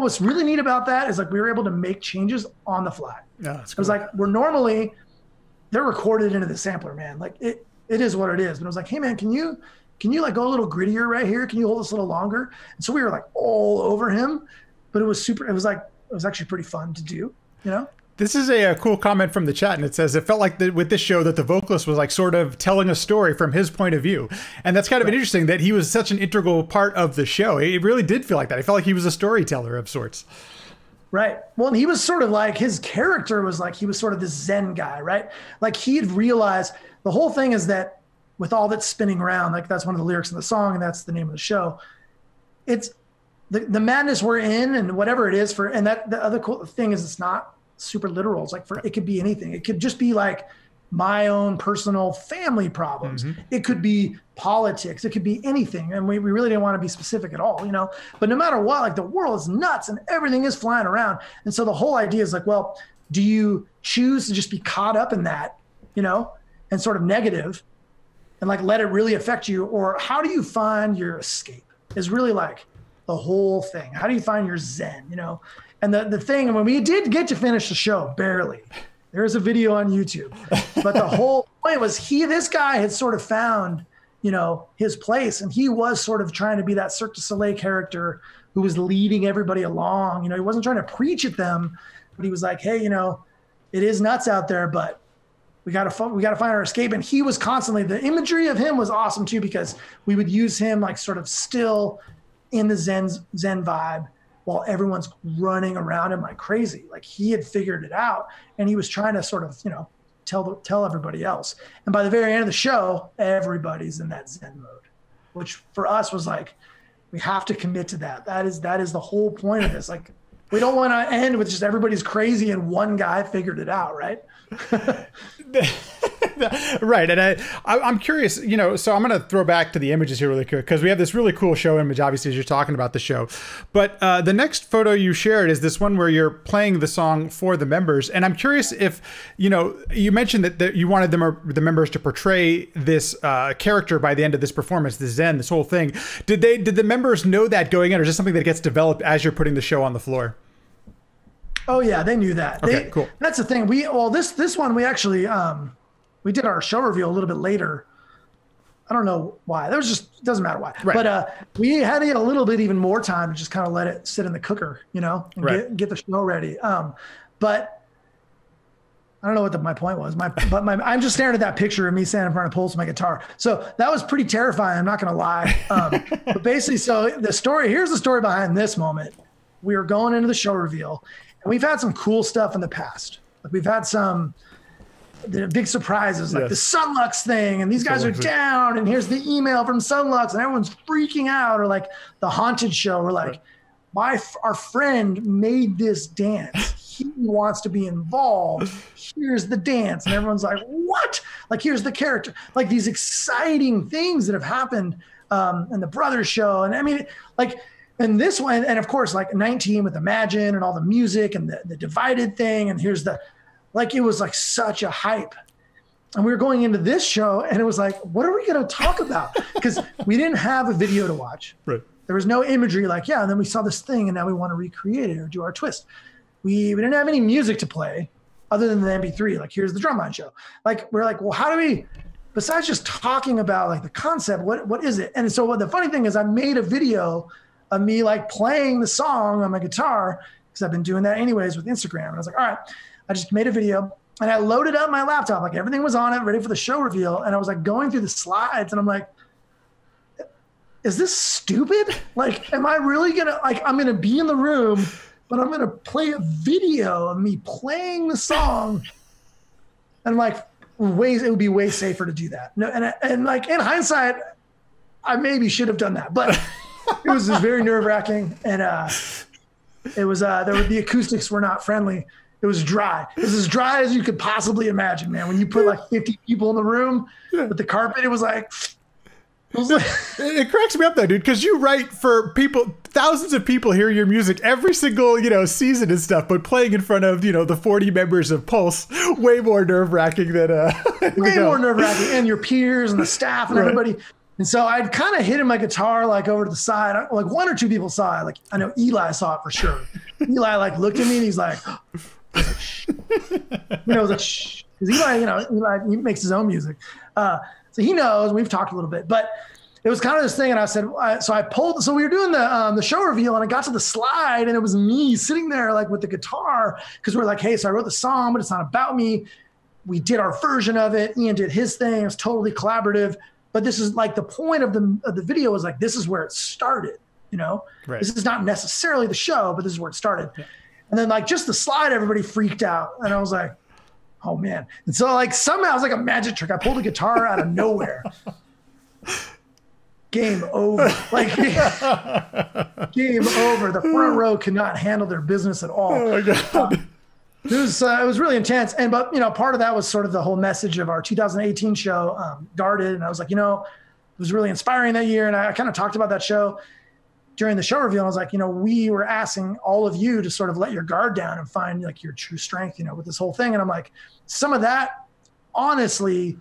was really neat about that is like, we were able to make changes on the fly. Yeah, that's cool. It was like, they're recorded into the sampler, man. Like it is what it is. But it was like, hey man, can you like go a little grittier right here? Can you hold this a little longer? And so we were like all over him, but it was actually pretty fun to do, you know? This is a cool comment from the chat, and it says it felt like with this show that the vocalist was like sort of telling a story from his point of view, and that's kind of interesting that he was such an integral part of the show. It really did feel like that. I felt like he was a storyteller of sorts. Right. Well, and he was sort of like, his character was like, he was sort of this Zen guy, right? Like he'd realized the whole thing is that with all that's spinning around, like that's one of the lyrics in the song, and that's the name of the show. It's the madness we're in, and whatever it is for, and that the other cool thing is it's not super literal. It's like it could be anything. It could just be like my own personal family problems. Mm-hmm. It could be politics. It could be anything. And we really didn't want to be specific at all, you know, but no matter what, like the world is nuts and everything is flying around. And so the whole idea is like, well, do you choose to just be caught up in that, you know, and sort of negative and like, let it really affect you? Or how do you find your escape is really like the whole thing. How do you find your Zen, you know? And the thing, when we did get to finish the show, barely, there's a video on YouTube, but the whole point was this guy had sort of found, you know, his place, and he was sort of trying to be that Cirque du Soleil character who was leading everybody along. You know, he wasn't trying to preach at them, but he was like, hey, you know, it is nuts out there, but we got to find our escape. And he was constantly, the imagery of him was awesome too, because we would use him like sort of still in the Zen vibe, while everyone's running around him like crazy. Like he had figured it out, and he was trying to sort of, you know, tell everybody else. And by the very end of the show, everybody's in that Zen mode, which for us was like, we have to commit to that. That is the whole point of this. Like, we don't want to end with just everybody's crazy and one guy figured it out, right? Right. And I'm curious, you know, so I'm going to throw back to the images here really quick, because we have this really cool show image, obviously, as you're talking about the show. But the next photo you shared is this one where you're playing the song for the members. And I'm curious if, you know, you mentioned that you wanted the members to portray this character by the end of this performance, the Zen, this whole thing. Did the members know that going in, or is this something that gets developed as you're putting the show on the floor? Oh yeah, they knew that. Okay, cool. That's the thing. This one we actually we did our show reveal a little bit later. I don't know why. That was just, doesn't matter why. Right. But we had to get a little bit even more time to just kind of let it sit in the cooker, you know, and get the show ready. But I don't know what my point was. I'm just staring at that picture of me standing in front of poles with my guitar. So that was pretty terrifying. I'm not going to lie. But basically, so here's the story behind this moment. We were going into the show reveal, and we've had some cool stuff in the past. Like we've had some big surprises, like the Sunlux thing, and these guys are down, and here's the email from Sunlux, and everyone's freaking out. Or like the Haunted show, where like our friend made this dance. He wants to be involved. Here's the dance, and everyone's like, what? Like here's the character. Like these exciting things that have happened, and the Brothers show, and I mean, like. And this one, and of course, like 19 with Imagine and all the music and the divided thing. And here's it was like such a hype. And we were going into this show, and it was like, what are we going to talk about? Because we didn't have a video to watch. Right. There was no imagery like, and then we saw this thing, and now we want to recreate it or do our twist. We didn't have any music to play other than the MP3. Like, here's the Drumline show. Like, we're like, well, how do we, besides just talking about like the concept, what is it? And so the funny thing is I made a video of me like playing the song on my guitar, because I've been doing that anyways with Instagram. And I was like, all right, I just made a video, and I loaded up my laptop, like everything was on it, ready for the show reveal. And I was like going through the slides, and I'm like, is this stupid? Like, am I really gonna, like, I'm gonna be in the room, but I'm gonna play a video of me playing the song. And like, it would be way safer to do that. No, and like in hindsight, I maybe should have done that, but it was just very nerve-wracking, and the acoustics were not friendly. It was dry. It was as dry as you could possibly imagine, man. When you put like 50 people in the room with the carpet, it was like. It cracks me up though, dude, because you write for people, thousands of people hear your music every single, you know, season and stuff, but playing in front of, you know, the 40 members of Pulse, way more nerve-wracking than way more nerve-wracking, and your peers and the staff and everybody. And so I'd kind of hidden my guitar like over to the side. Like one or two people saw it. Like I know Eli saw it for sure. Eli like looked at me and he's like, shh. You know, like, shh. Because Eli, you know, he makes his own music. So he knows. We've talked a little bit, but it was kind of this thing. And I said, so I pulled, so we were doing the show reveal and I got to the slide and it was me sitting there like with the guitar. Cause we're like, hey, so I wrote the song, but it's not about me. We did our version of it. Ian did his thing. It was totally collaborative. But this is like the point of the video was like, this is where it started, you know? Right. This is not necessarily the show, but this is where it started. Yeah. And then like just the slide, everybody freaked out. And I was like, oh man. And so like somehow it was like a magic trick. I pulled a guitar out of nowhere. Game over. Like game over. The front row could not handle their business at all. Oh my God. It was really intense. But, you know, part of that was sort of the whole message of our 2018 show, Guarded. And I was like, you know, it was really inspiring that year. And I kind of talked about that show during the show reveal. I was like, you know, we were asking all of you to sort of let your guard down and find like your true strength, you know, with this whole thing. And I'm like, some of that honestly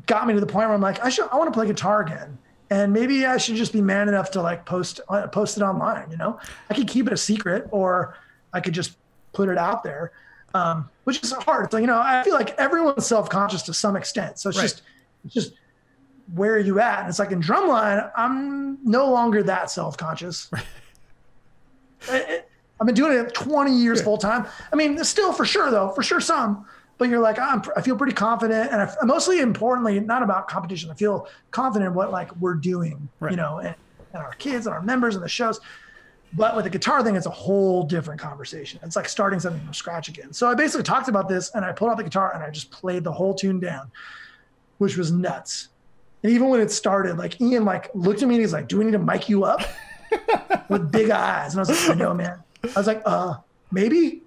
got me to the point where I'm like, I want to play guitar again. And maybe I should just be man enough to like post it online. You know, I could keep it a secret or I could just put it out there, which is hard. So, you know, I feel like everyone's self-conscious to some extent. So it's just where are you at? And it's like in drumline, I'm no longer that self-conscious. I've been doing it 20 years full time. I mean, still for sure some, but you're like, I feel pretty confident. And mostly importantly, not about competition. I feel confident in what like we're doing, you know, and our kids and our members and the shows. But with the guitar thing, it's a whole different conversation. It's like starting something from scratch again. So I basically talked about this and I pulled out the guitar and I just played the whole tune down, which was nuts. And even when it started, like Ian like looked at me and he's like, do we need to mic you up? With big eyes. And I was like, I know, man. I was like, maybe.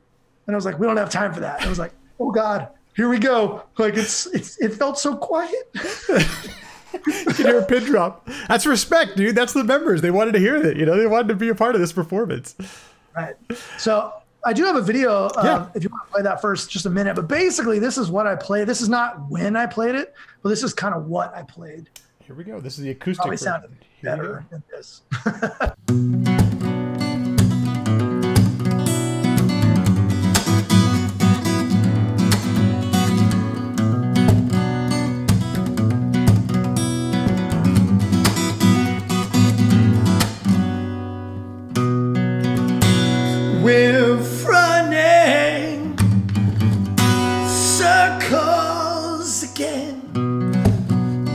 And I was like, we don't have time for that. And I was like, oh God, here we go. Like it felt so quiet. You can hear a pin drop. That's respect, dude. That's the members. They wanted to hear that. You know, they wanted to be a part of this performance. Right. So I do have a video if you want to play that first, just a minute. But basically, this is what I played. This is not when I played it, but this is kind of what I played. Here we go. This is the acoustic Probably version. sounded better than this. We're running circles again.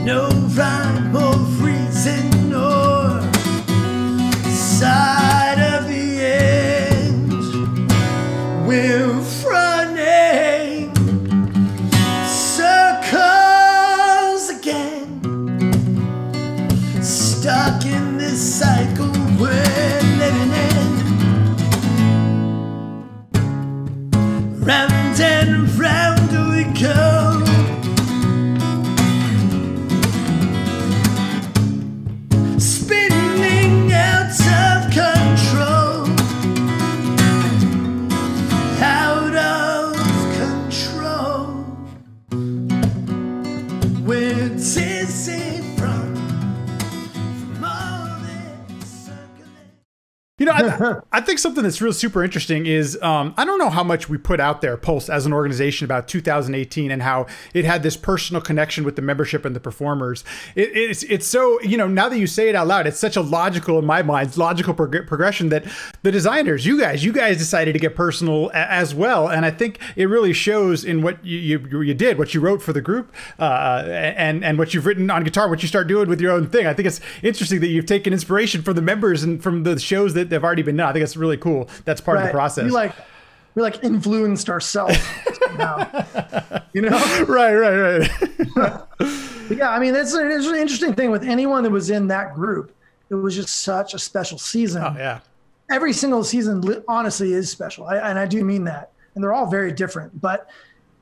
No rhyme or reason or side of the end. We're running circles again. Stuck in this cycle we're living in. Round and round we go. Spinning out of control. Out of control. We're dizzy from all this circling. You know, I think something that's real super interesting is I don't know how much we put out there, Pulse, as an organization about 2018 and how it had this personal connection with the membership and the performers. It's so, you know, now that you say it out loud, it's such a logical, in my mind, logical progression that the designers, you guys decided to get personal as well. And I think it really shows in what you did, what you wrote for the group, and what you've written on guitar, what you start doing with your own thing. I think it's interesting that you've taken inspiration from the members and from the shows that have already been done. I think it's really cool. That's part of the process. We like influenced ourselves now, you know? Right. Yeah, I mean, it's an interesting thing with anyone that was in that group. It was just such a special season. Oh, yeah. Every single season, honestly, is special. And I do mean that. And they're all very different. But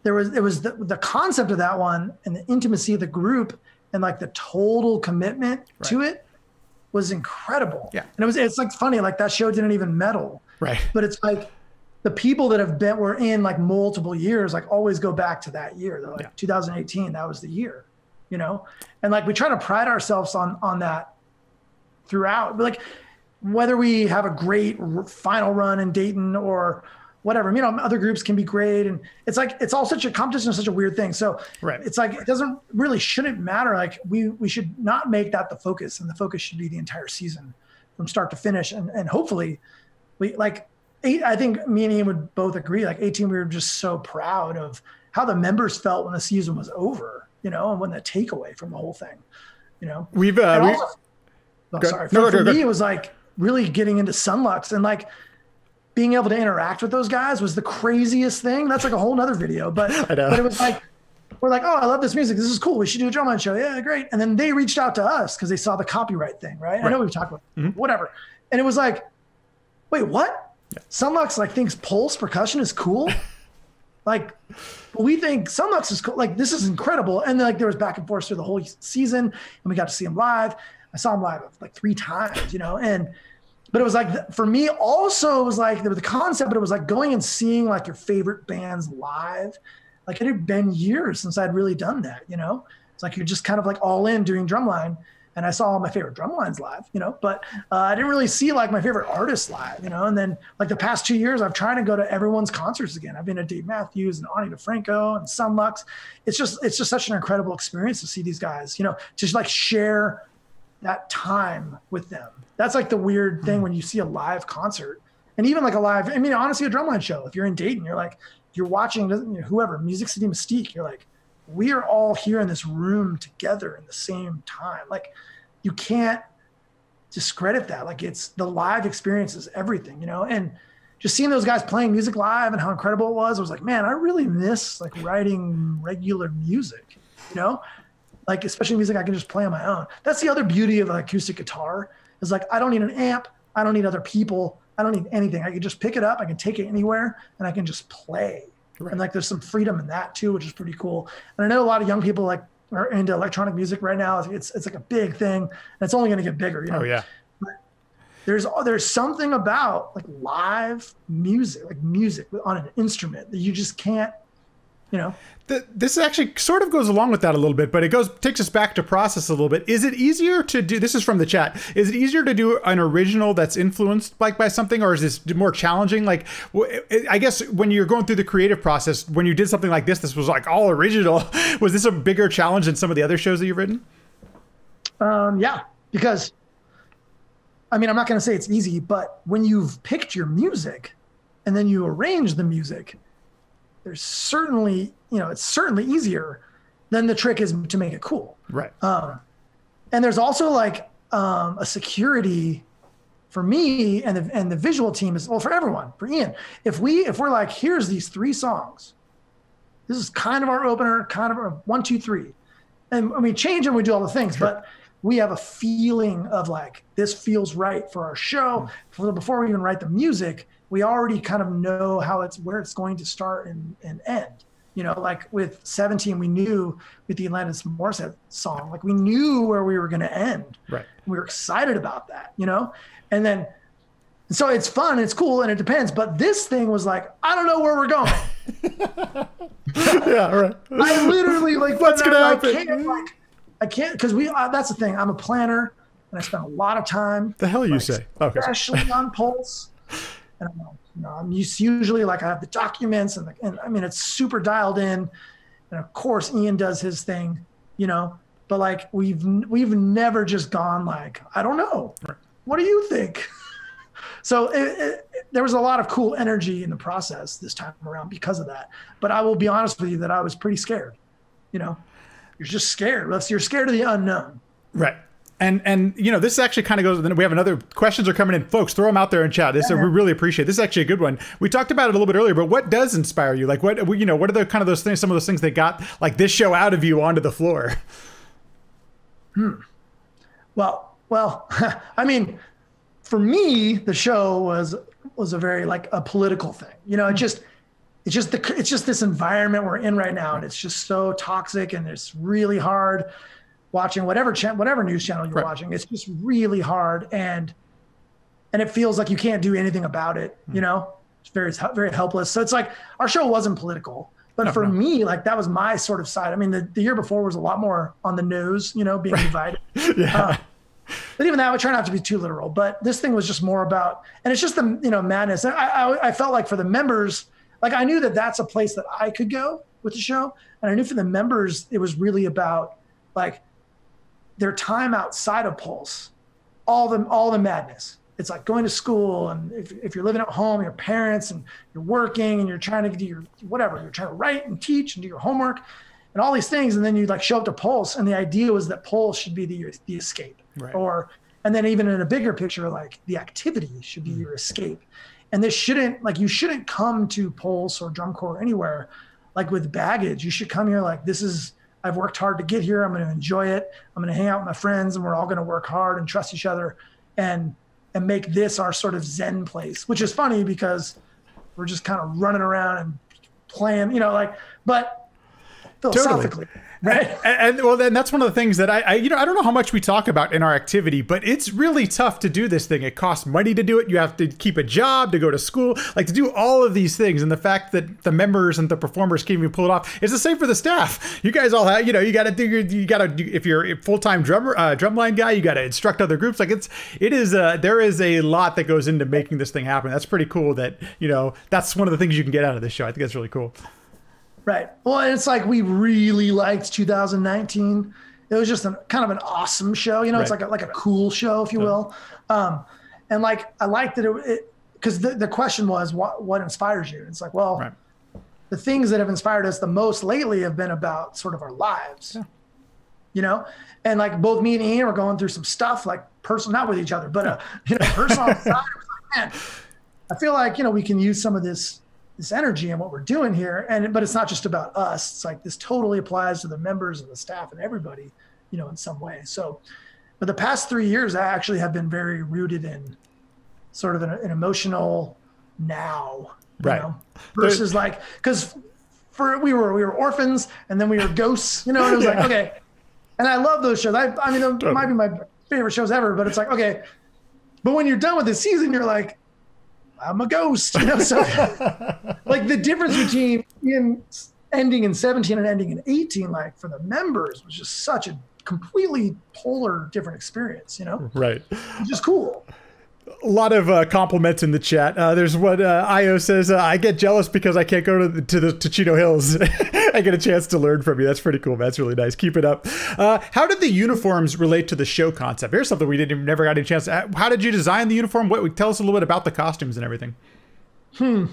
it was the concept of that one and the intimacy of the group and like the total commitment to it was incredible. Yeah. And it's like funny, like that show didn't even medal. Right. But it's like the people that were in like multiple years, like always go back to that year. They're like 2018, that was the year, you know? And like we try to pride ourselves on that throughout. But like whether we have a great final run in Dayton or whatever, you know, other groups can be great. And it's like, it's all such a competition, such a weird thing. So it's like, it doesn't really, shouldn't matter. Like we should not make that the focus, and the focus should be the entire season from start to finish. And hopefully we like I think me and Ian would both agree, like 18, we were just so proud of how the members felt when the season was over, you know, and when the takeaway from the whole thing, you know, for me, it was like really getting into Sunlux and like being able to interact with those guys was the craziest thing. That's like a whole nother video, but it was like, we're like, oh, I love this music. This is cool. We should do a drumline show. Yeah, great. And then they reached out to us because they saw the copyright thing, right? I know we've talked about whatever. And it was like, wait, what? Yeah. Sunlux like thinks Pulse percussion is cool. Like we think Sunlux is cool. Like this is incredible. And then like there was back and forth through the whole season, and we got to see him live. I saw him live like 3 times, you know, but it was like, for me also, it was like, there was the concept, but it was like going and seeing like your favorite bands live. Like it had been years since I'd really done that, you know? It's like, you're just kind of like all in doing drumline. And I saw all my favorite drumlines live, you know, but I didn't really see like my favorite artists live, you know? And then like the past 2 years, I've tried to go to everyone's concerts again. I've been to Dave Matthews and Ani DeFranco and Sunlux. It's just such an incredible experience to see these guys, you know, just like share that time with them. That's like the weird thing when you see a live concert, and even like a live, I mean, honestly, a drumline show. If you're in Dayton, you're watching, you know, whoever, Music City Mystique, you're like, we are all here in this room together in the same time. Like you can't discredit that. Like it's the live experience is everything, you know? And just seeing those guys playing music live and how incredible it was like, man, I really miss like writing regular music, you know? Like especially music I can just play on my own. That's the other beauty of an acoustic guitar is like, I don't need an amp. I don't need other people. I don't need anything. I can just pick it up. I can take it anywhere and I can just play. Right. And like, there's some freedom in that too, which is pretty cool. And I know a lot of young people like are into electronic music right now. It's like a big thing and it's only going to get bigger, you know? Oh yeah. But there's something about like live music, like music on an instrument that you just can't, you know. This actually sort of goes along with that a little bit, but it takes us back to process a little bit. Is it easier to do, this is from the chat, is it easier to do an original that's influenced by something, or is this more challenging? Like, I guess when you're going through the creative process, when you did something like this was like all original, was this a bigger challenge than some of the other shows that you've written? Yeah, because, I mean, I'm not going to say it's easy, but when you've picked your music and then you arrange the music, there's certainly, you know, it's certainly easier. Then the trick is to make it cool. Right. And there's also like a security for me and the visual team is, well, for everyone, for Ian, if we're like, here's these 3 songs, this is kind of our opener, kind of our 1, 2, 3. And we change them, we do all the things, but we have a feeling of like, this feels right for our show. Before we even write the music, we already kind of know where it's going to start and end. You know, like with 17, we knew with the Atlantis Morissette song, like we knew where we were going to end. Right. We were excited about that, you know? And then, so it's fun, it's cool, and it depends. But this thing was like, I don't know where we're going. Yeah, right. I literally like, what's going to happen? I can't, because that's the thing. I'm a planner and I spend a lot of time. The hell you say? Okay. Especially on Pulse. And I'm usually like, I have the documents and I mean, it's super dialed in. And of course, Ian does his thing, you know, but like we've never just gone like, I don't know. Right. What do you think? So there was a lot of cool energy in the process this time around because of that. But I will be honest with you that I was pretty scared, you know. You're just scared. You're scared of the unknown. Right. And you know, this actually kind of goes, we have another, questions are coming in. Folks, throw them out there in chat. We really appreciate it. This is actually a good one. We talked about it a little bit earlier, but what does inspire you? Like what are the kind of those things, some of those things that got like this show out of you onto the floor? Well, I mean, for me, the show was a very like a political thing. You know, it's just this environment we're in right now, and it's just so toxic, and it's really hard watching whatever news channel you're watching. It's just really hard, and it feels like you can't do anything about it. You know, it's very, very helpless. So it's like our show wasn't political, but for me, like that was my sort of side. I mean, the year before was a lot more on the nose, you know, being divided. Yeah. But even that, we try not to be too literal. But this thing was just more about, and it's just the, madness. And I felt like for the members, like I knew that that's a place that I could go with the show. And I knew for the members, it was really about like their time outside of Pulse, all the madness. It's like going to school, and if you're living at home, your parents, and you're working, and you're trying to do your whatever, you're trying to write and teach and do your homework and all these things. And then you like show up to Pulse, and the idea was that Pulse should be the escape. Right. And then even in a bigger picture, like the activity should be your escape. And this shouldn't, like, you shouldn't come to Pulse or drum corps anywhere like with baggage. You should come here like, I've worked hard to get here. I'm going to enjoy it. I'm going to hang out with my friends, and we're all going to work hard and trust each other and make this our sort of Zen place, which is funny because we're just kind of running around and playing, but philosophically. Totally. Right. And well, then that's one of the things that I don't know how much we talk about in our activity, but it's really tough to do this thing. It costs money to do it. You have to keep a job, to go to school, like to do all of these things. And the fact that the members and the performers can't even pull it off is the same for the staff. You guys all have, you got to do, if you're a full-time drumline guy, you got to instruct other groups. Like there is a lot that goes into making this thing happen. That's pretty cool that, that's one of the things you can get out of this show. I think that's really cool. Right. Well, it's like we really liked 2019. It was just kind of an awesome show. Right. It's like a cool show, if you will. And like I liked that it because the question was what inspires you? It's like, well, right. The things that have inspired us the most lately have been about sort of our lives. Yeah. And like both me and Ian were going through some stuff, like personal, not with each other, but personal side. Man, I feel like we can use some of this energy and what we're doing here. But it's not just about us. It's like this totally applies to the members and the staff and everybody, in some way. So, but the past 3 years, I actually have been very rooted in sort of an emotional now, right. Versus like, cause we were orphans and then we were ghosts, and it was like, okay. And I love those shows. I mean, it might be my favorite shows ever, but it's like, okay. But when you're done with the season, you're like, I'm a ghost, so like the difference between ending in 17 and ending in 18, like for the members was just such a completely polar different experience, Right. Which is cool. A lot of compliments in the chat. There's what Io says, I get jealous because I can't go to the Chino Hills. I get a chance to learn from you. That's pretty cool. That's really nice. Keep it up. How did the uniforms relate to the show concept? Here's something we never got any chance to. How did you design the uniform? Tell us a little bit about the costumes and everything. There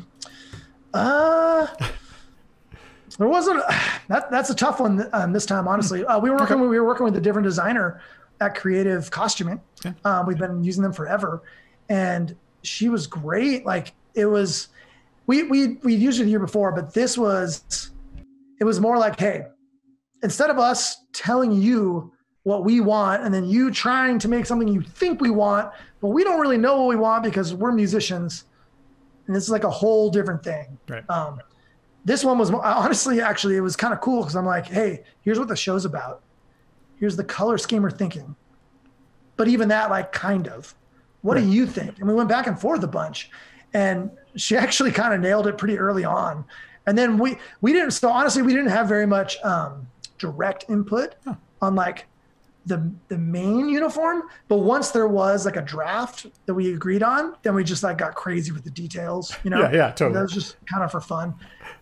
wasn't. That's a tough one this time, honestly. We were working with a different designer at Creative Costuming. Okay. We've been using them forever, and she was great. Like it was, we used it the year before, but it was more like, hey, instead of us telling you what we want and then you trying to make something you think we want, but we don't really know what we want because we're musicians, and this is like a whole different thing. Right. This one was honestly, actually, it was kind of cool because I'm like, hey, here's what the show's about. Here's the color scheme we're thinking. But even that, like, kind of. What do you think? And we went back and forth a bunch. And she actually kind of nailed it pretty early on. And then we didn't, so honestly, we didn't have very much direct input on, like, the main uniform. But once there was, like, a draft that we agreed on, then we just, like, got crazy with the details, Yeah, totally. That was just kind of for fun.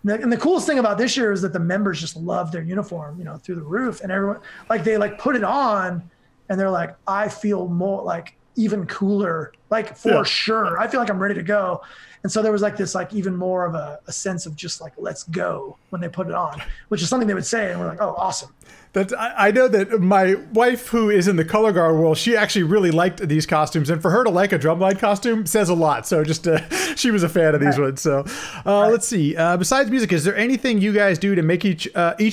And the coolest thing about this year is that the members just love their uniform, through the roof, and everyone they put it on and they're like, I feel more like even cooler, like for sure. I feel like I'm ready to go. And so there was like this, like even more of a sense of just like, let's go when they put it on, which is something they would say. And we're like, oh, awesome. I know that my wife, who is in the color guard world, she actually really liked these costumes, and for her to like a drumline costume says a lot. So just she was a fan of these ones. So let's see. Besides music, is there anything you guys do to make each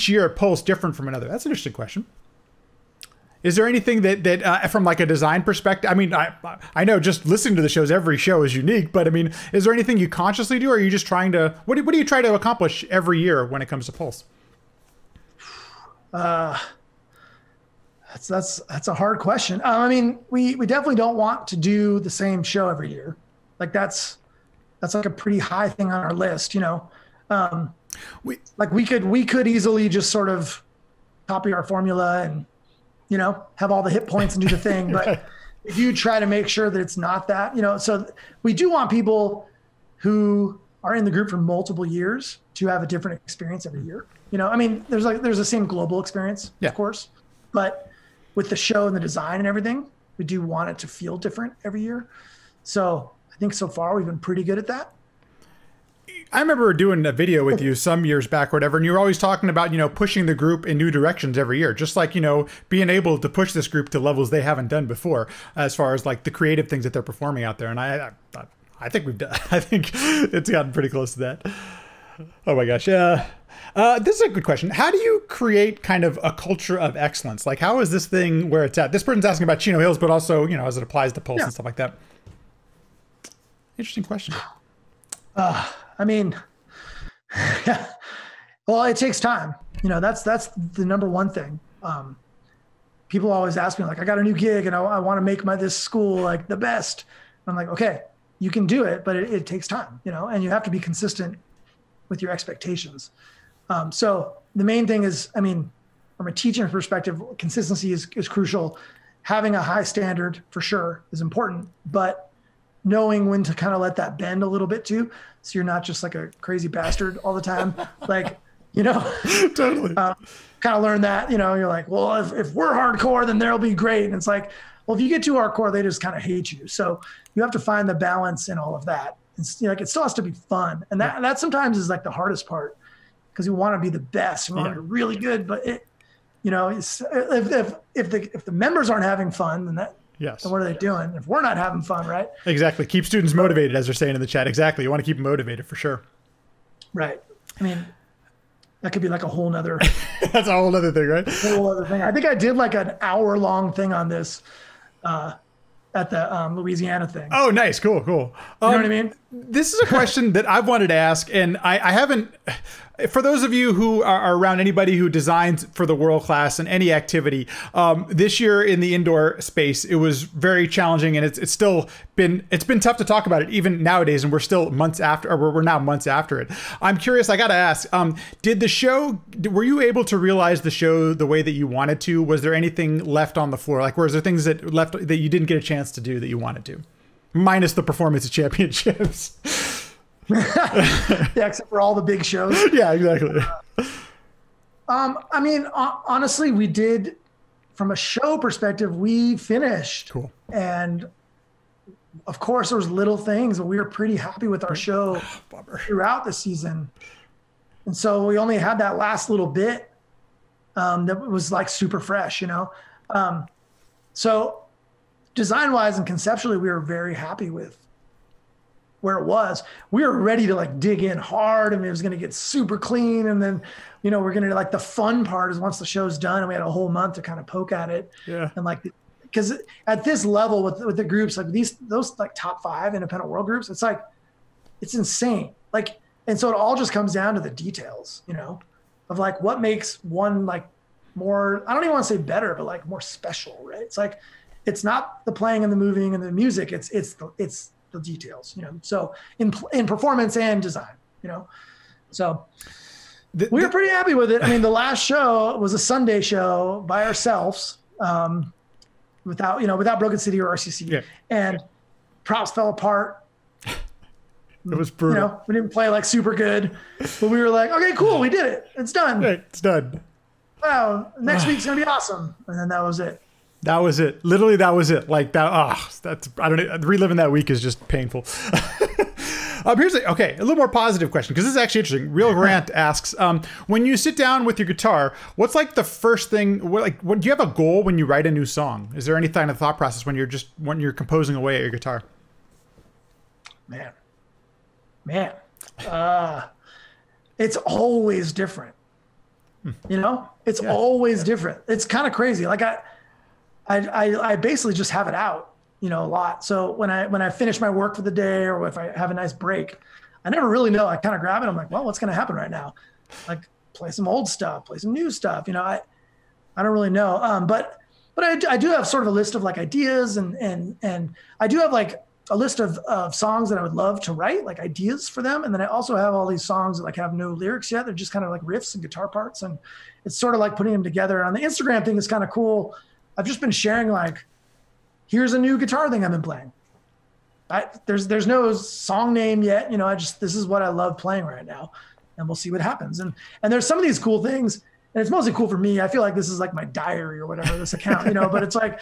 year at Pulse different from another? That's an interesting question. Is there anything that from like a design perspective? I mean, I know just listening to the shows, every show is unique, but I mean, is there anything you consciously do, or are you just trying to? What do you try to accomplish every year when it comes to Pulse? That's a hard question. I mean, we definitely don't want to do the same show every year. Like that's like a pretty high thing on our list, we could easily just sort of copy our formula and, have all the hit points and do the thing. But we do try to make sure that it's not that, you know, so we do want people who are in the group for multiple years to have a different experience every year. You know, I mean, there's the same global experience, of course, but with the show and the design and everything, we do want it to feel different every year. So I think so far we've been pretty good at that. I remember doing a video with you some years back or whatever, and you were always talking about, you know, pushing the group in new directions every year, just like, you know, being able to push this group to levels they haven't done before as far as like the creative things that they're performing out there. And I think we've done, I think it's gotten pretty close to that. Oh my gosh. Yeah. This is a good question. How do you create kind of a culture of excellence? Like, how is this thing where it's at? This person's asking about Chino Hills, but also, you know, as it applies to Pulse and stuff like that. Interesting question. I mean, well, it takes time. You know, that's the number one thing. People always ask me, like, I got a new gig and I want to make this school like the best. I'm like, okay, you can do it, but it takes time, you know, and you have to be consistent with your expectations. So the main thing is, I mean, from a teaching perspective, consistency is crucial. Having a high standard for sure is important, but knowing when to kind of let that bend a little bit too. So you're not just like a crazy bastard all the time. Like, you know, totally kind of learn that, you know, you're like, well, if we're hardcore, then they'll be great. And it's like, well, if you get too hardcore, they just kind of hate you. So you have to find the balance in all of that. It's, you know, like, it still has to be fun. And that sometimes is like the hardest part, because you want to be the best, you want to be really good, but it, you know, if the members aren't having fun, then then what are they doing? If we're not having fun, right? Exactly. Keep students motivated, as they're saying in the chat. Exactly. You want to keep them motivated for sure. Right. I mean, that could be like a whole nother. That's a whole other thing, right? Whole other thing. I think I did like an hour-long thing on this at the Louisiana thing. Oh, nice. Cool. You know what I mean? This is a question that I've wanted to ask, and I haven't. For those of you who are around anybody who designs for the world class in any activity, this year in the indoor space, it was very challenging, and it's been tough to talk about it even nowadays, and we're still months after, or we're now months after it. I'm curious. I got to ask, were you able to realize the show the way that you wanted to? Was there anything left on the floor? Like, was there things that you didn't get a chance to do that you wanted to, minus the performance of championships? Yeah, except for all the big shows. Yeah, exactly. I mean, honestly, we did, from a show perspective, we finished. Cool. And of course, there was little things, but we were pretty happy with our show throughout the season. And so we only had that last little bit that was like super fresh, you know? So design-wise and conceptually, we were very happy with where it was. We were ready to like dig in hard, and it was going to get super clean. And then, you know, we're going to, like, the fun part is once the show's done and we had a whole month to kind of poke at it. Yeah. And like, because at this level with the groups, like those like top 5 independent world groups, it's like, it's insane. Like, and so it all just comes down to the details, you know, of like what makes one like more, I don't even want to say better, but like more special, right? It's like, it's not the playing and the moving and the music. It's the details, you know, so in performance and design, you know, so we were pretty happy with it. I mean, the last show was a Sunday show by ourselves, without Broken City or RCC, and props fell apart. It was brutal. You know, we didn't play like super good, but we were like, okay, cool, we did it. It's done. Right, it's done. Wow, next week's gonna be awesome. And then that was it. That was it. Literally, that was it. Like that. I don't know. Reliving that week is just painful. Here's a little more positive question, because this is actually interesting. Real Grant asks, when you sit down with your guitar, what's like the first thing? What do you have a goal when you write a new song? Is there any kind of thought process when you're composing away at your guitar? Man, it's always different. You know, it's always different. It's kind of crazy. Like I basically just have it out, you know, a lot. So when I finish my work for the day, or if I have a nice break, I never really know. I kind of grab it. I'm like, well, what's going to happen right now? Like, play some old stuff, play some new stuff. You know, I don't really know. But I do have sort of a list of like ideas, and I do have like a list of songs that I would love to write, like ideas for them. And then I also have all these songs that like have no lyrics yet. They're just kind of like riffs and guitar parts. And it's sort of like putting them together. On the Instagram thing is kind of cool. I've just been sharing like, here's a new guitar thing I've been playing. There's no song name yet. You know, this is what I love playing right now, and we'll see what happens. And there's some of these cool things, and it's mostly cool for me. I feel like this is like my diary or whatever, this account, you know, but it's like,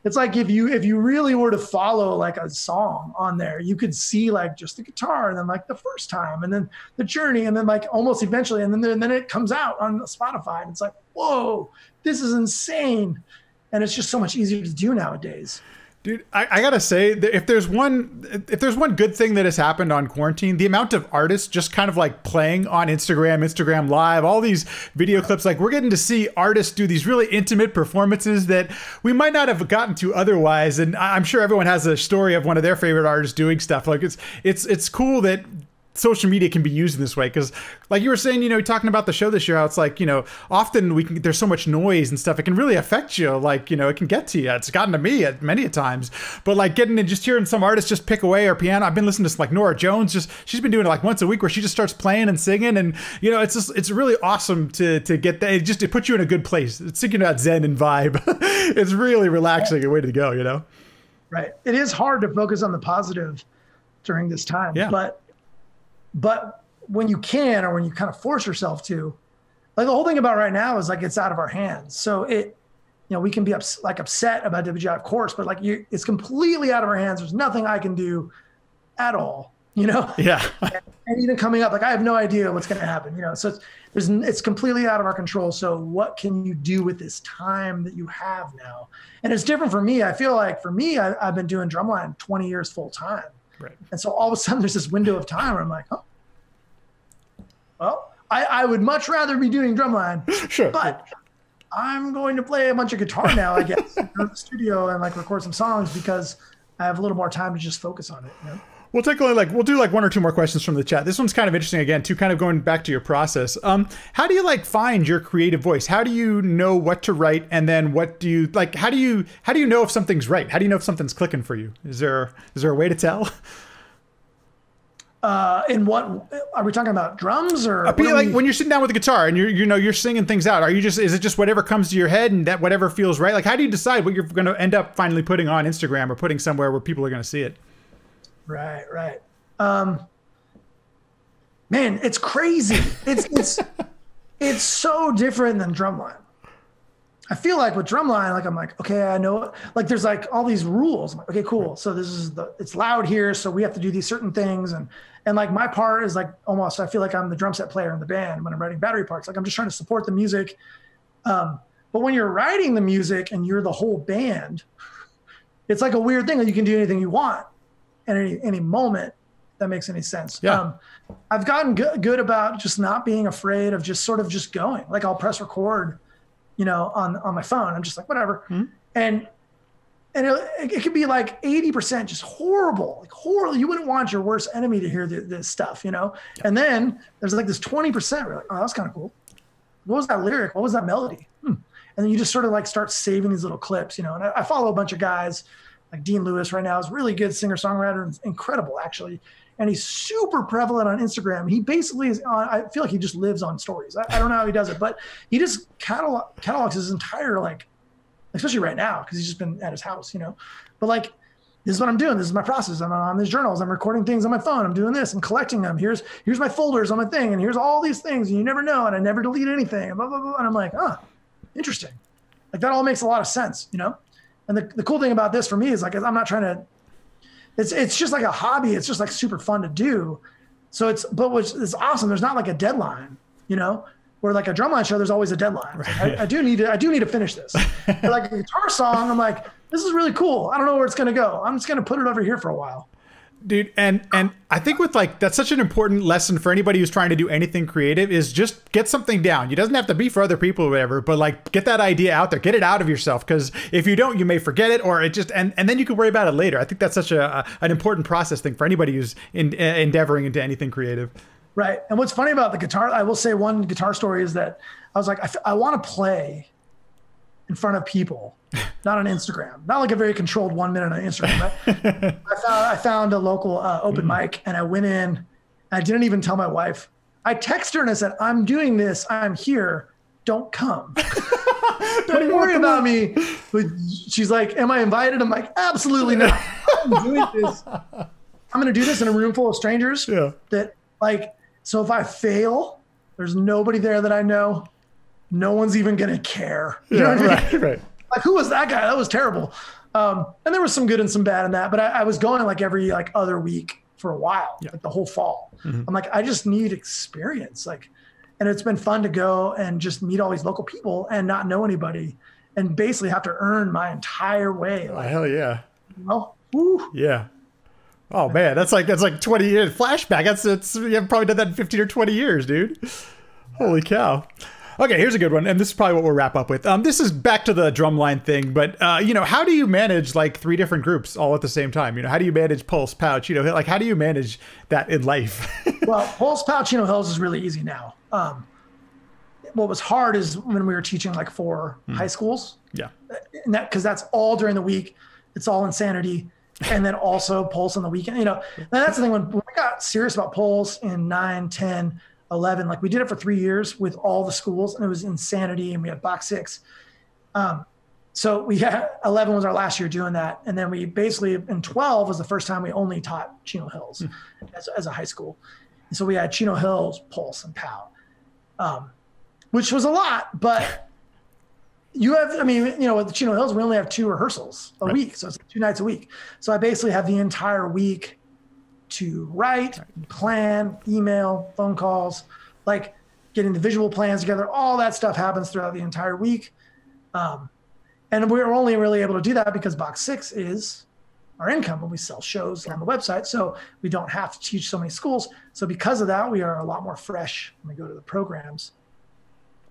it's like if you really were to follow like a song on there, you could see like just the guitar and then like the first time and then the journey and then like almost eventually. And then it comes out on Spotify and it's like, whoa, this is insane. And it's just so much easier to do nowadays. Dude, I gotta say, if there's one good thing that has happened on quarantine, the amount of artists just kind of like playing on Instagram Live, all these video clips, like we're getting to see artists do these really intimate performances that we might not have gotten to otherwise. And I'm sure everyone has a story of one of their favorite artists doing stuff. Like it's cool that social media can be used in this way, because like you were saying, you know, talking about the show this year, how it's like, you know, often there's so much noise and stuff, it can really affect you, like, you know, it can get to you. It's gotten to me at many a times, but like getting and just hearing some artists just pick away or piano. I've been listening to like Nora Jones, she's been doing it like once a week where she just starts playing and singing, and you know, it's really awesome to get that. It puts you in a good place. It's thinking about Zen and vibe. It's really relaxing and way to go, you know? Right. It is hard to focus on the positive during this time, yeah. But when you can, or when you kind of force yourself to, like the whole thing about right now is like, it's out of our hands. So you know, we can be upset about WGI, of course, but like it's completely out of our hands. There's nothing I can do at all, you know? Yeah. and even coming up, like I have no idea what's going to happen, you know? So it's completely out of our control. So what can you do with this time that you have now? And it's different for me. I feel like for me, I've been doing drumline 20 years full time. Right. And so all of a sudden there's this window of time where I'm like, oh, well, I would much rather be doing drumline, sure, but I'm going to play a bunch of guitar now, I guess, go to the studio and like record some songs because I have a little more time to just focus on it. You know? We'll do like one or two more questions from the chat. This one's kind of interesting again, too, kind of going back to your process. How do you like find your creative voice? How do you know what to write? And then what do you like, how do you know if something's right? How do you know if something's clicking for you? Is there a way to tell? In what are we talking about? Drums or like when you're sitting down with a guitar and you're singing things out, is it just whatever comes to your head and that whatever feels right? Like, how do you decide what you're going to end up finally putting on Instagram or putting somewhere where people are going to see it? Right. Man, it's crazy. It's so different than drumline. I feel like with drumline, like I'm like, okay, I know, like there's like all these rules. I'm like, okay, cool. So this is it's loud here, so we have to do these certain things, and like my part is like almost, I feel like I'm the drum set player in the band when I'm writing battery parts. Like I'm just trying to support the music. But when you're writing the music and you're the whole band, it's like a weird thing that you can do anything you want at any moment. If that makes any sense. Yeah. I've gotten good about just not being afraid of just sort of just going. Like I'll press record, you know, on my phone. I'm just like, whatever. Mm-hmm. And it could be like 80% just horrible, like horrible. You wouldn't want your worst enemy to hear this stuff, you know? Yeah. And then there's like this 20% where like, oh, that's kind of cool. What was that lyric? What was that melody? And then you just sort of like start saving these little clips, you know? And I follow a bunch of guys like Dean Lewis right now is really good singer-songwriter and incredible actually. And he's super prevalent on Instagram. He basically is on, I feel like he just lives on stories. I don't know how he does it, but he just catalogs his entire, like, especially right now, because he's just been at his house, you know. But like, this is what I'm doing. This is my process. I'm on these journals. I'm recording things on my phone. I'm doing this. I'm collecting them. Here's my folders on my thing. And here's all these things. And you never know. And I never delete anything. And blah, blah, blah. And I'm like, interesting. Like that all makes a lot of sense, you know. And the cool thing about this for me is like, I'm not trying to, it's just like a hobby. It's just like super fun to do. So it's awesome. There's not like a deadline, you know, where like a drumline show, there's always a deadline. Right. Like, I do need to finish this. But like a guitar song, I'm like, this is really cool. I don't know where it's going to go. I'm just going to put it over here for a while. Dude, and I think with like, that's such an important lesson for anybody who's trying to do anything creative is just get something down. It doesn't have to be for other people or whatever, but like get that idea out there, get it out of yourself. Because if you don't, you may forget it, or it just, and then you can worry about it later. I think that's such an important process thing for anybody who's endeavoring into anything creative. Right. And what's funny about the guitar, I will say one guitar story is that I was like, I want to play in front of people, not on Instagram, not like a very controlled 1 minute on Instagram. I found a local open mic, and I went in, and I didn't even tell my wife. I texted her and I said, I'm doing this. I'm here. Don't come. Don't worry about me. But she's like, am I invited? I'm like, absolutely not. I'm doing this. I'm going to do this in a room full of strangers. Yeah. That like, so if I fail, there's nobody there that I know. No one's even going to care. You know what I mean? Right. Like, who was that guy? That was terrible. And there was some good and some bad in that, but I was going like every like other week for a while, like the whole fall. I'm like, I just need experience. Like, and it's been fun to go and just meet all these local people and not know anybody and basically have to earn my entire way. Like, Hell yeah. you know? Woo. Yeah. Oh man, that's like 20 years flashback. That's you haven't probably done that in 15 or 20 years, dude. Holy cow. Okay, here's a good one, and this is probably what we'll wrap up with. This is back to the drumline thing, but you know, how do you manage like 3 different groups all at the same time? You know, how do you manage Pulse, Pouch? You know, like how do you manage that in life? Well, Pulse, Pouch, Hills is really easy now. What was hard is when we were teaching like 4 high schools. Yeah. And that because that's all during the week. It's all Insanity. And then also Pulse on the weekend. You know, and that's the thing when we got serious about Pulse in 9, 10, 11, like we did it for 3 years with all the schools, and it was Insanity, and we had Box 6. So we had 11 was our last year doing that, and then we basically in 12 was the first time we only taught Chino Hills as a high school. And so we had Chino Hills, Pulse, and POW, which was a lot, but you have, I mean, you know, with the Chino Hills, we only have 2 rehearsals a week. So it's 2 nights a week. So I basically have the entire week to write, plan, email, phone calls, like getting the visual plans together. All that stuff happens throughout the entire week. And we're only really able to do that because Box 6 is our income when we sell shows on the website. So we don't have to teach so many schools. So because of that, we are a lot more fresh when we go to the programs.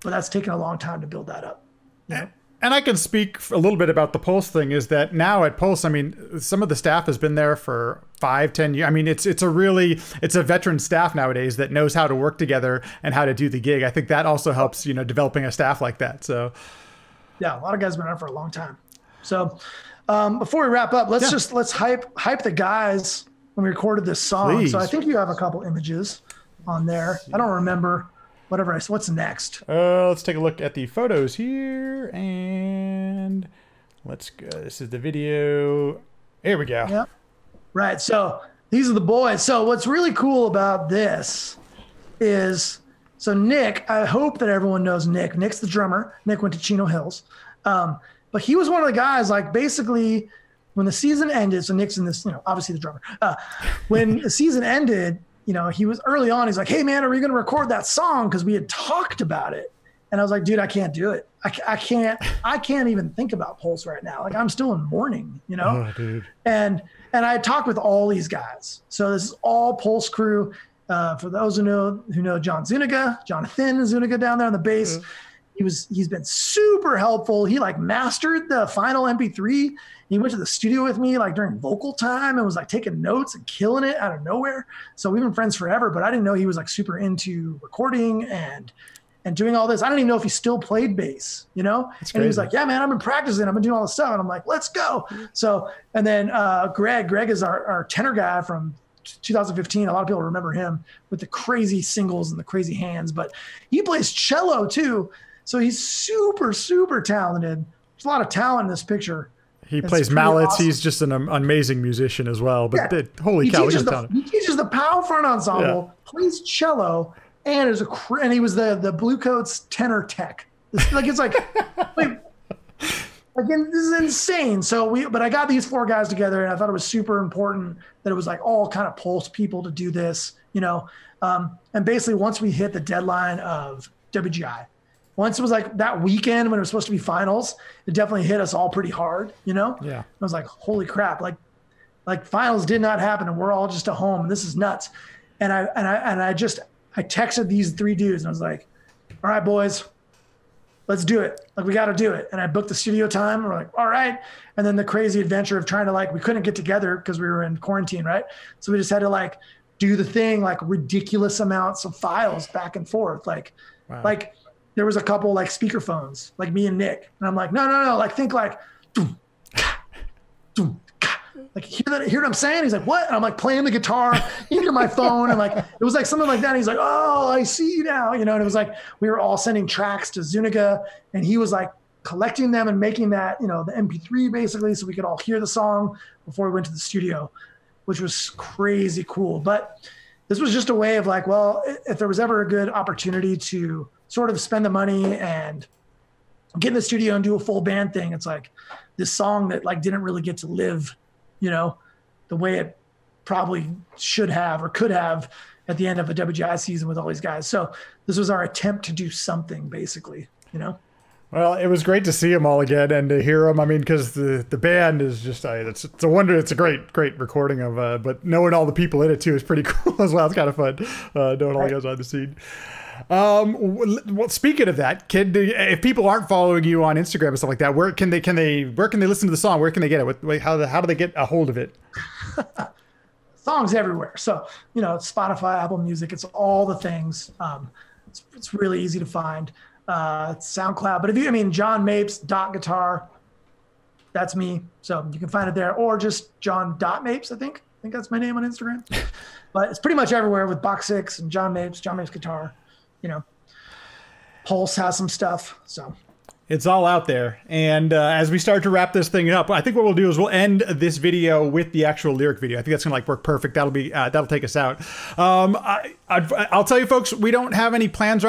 But that's taken a long time to build that up. You know? And I can speak a little bit about the Pulse thing is that now at Pulse, I mean, some of the staff has been there for 5, 10 years. I mean, it's a veteran staff nowadays that knows how to work together and how to do the gig. I think that also helps, you know, developing a staff like that. So yeah, a lot of guys have been there for a long time. So before we wrap up, let's hype the guys when we recorded this song. Please. So I think you have a couple images on there. I don't remember what's next. Let's take a look at the photos here, and let's go. This is the video. Here we go. Yep. Right. So these are the boys. So what's really cool about this is, so Nick, I hope that everyone knows Nick. Nick's the drummer. Nick went to Chino Hills. But he was one of the guys, like basically when the season ended, so Nick's in this, you know, obviously the drummer. When the season ended, you know, he was early on. He's like, hey man, are we going to record that song? Cause we had talked about it. And I was like, dude, I can't do it. I can't even think about Pulse right now. Like I'm still in mourning, you know? Oh, dude. And I had talked with all these guys. So this is all Pulse crew. For those who know Jonathan Zuniga down there on the bass. Yeah. He's been super helpful. He like mastered the final MP3. He went to the studio with me like during vocal time and was like taking notes and killing it out of nowhere. So we've been friends forever, but I didn't know he was like super into recording and doing all this. I don't even know if he still played bass, you know? And he was like, yeah, man, I've been practicing. I've been doing all this stuff. And I'm like, let's go. So, and then Greg is our tenor guy from 2015. A lot of people remember him with the crazy singles and the crazy hands, but he plays cello too. So he's super, super talented. There's a lot of talent in this picture. He plays mallets. Awesome. He's just an amazing musician as well. But holy cow, he's talented. He teaches the POW front ensemble, plays cello, and and he was the Blue Coats tenor tech. It's like wait, again, this is insane. So but I got these 4 guys together, and I thought it was super important that it was like all kind of Pulse people to do this, you know. And basically, once we hit the deadline of WGI, once it was like that weekend when it was supposed to be finals, it definitely hit us all pretty hard, you know? Yeah. I was like, holy crap, like finals did not happen and we're all just at home and this is nuts. And I texted these 3 dudes and I was like, all right, boys, let's do it. Like we got to do it. And I booked the studio time. And we're like, all right. And then the crazy adventure of trying to we couldn't get together because we were in quarantine, right? So we just had to do the thing, ridiculous amounts of files back and forth. Wow. There was a couple speakerphones, me and Nick. And I'm like, no. Think doom, doom, hear what I'm saying? He's like, what? And I'm playing the guitar into my phone. And it was something like that. And he's like, oh, I see you now. You know, and it was we were all sending tracks to Zuniga and he was collecting them and making that, you know, the MP3 basically, so we could all hear the song before we went to the studio, which was crazy cool. But this was just a way of like, well, if there was ever a good opportunity to sort of spend the money and get in the studio and do a full band thing, it's like this song that like didn't really get to live, you know, the way it probably should have or could have at the end of a WGI season with all these guys. So this was our attempt to do something basically, you know? Well, it was great to see them all again and to hear them. I mean, because the band is just, it's a wonder. It's a great recording of, but knowing all the people in it too is pretty cool as well. It's kind of fun knowing all the guys on the scene. Well, speaking of that, if people aren't following you on Instagram and stuff like that, where can they listen to the song? Where can they get it? How do they get a hold of it? Songs everywhere. So, you know, it's Spotify, Apple Music, it's all the things. It's really easy to find. It's SoundCloud, but John Mapes .guitar, that's me. So you can find it there, or just John.Mapes. I think that's my name on Instagram, but it's pretty much everywhere with Box 6 and John Mapes guitar, you know. Pulse has some stuff. So it's all out there. And as we start to wrap this thing up, I think what we'll do is we'll end this video with the actual lyric video. I think that's gonna like work perfect. That'll take us out. I'll tell you folks, we don't have any plans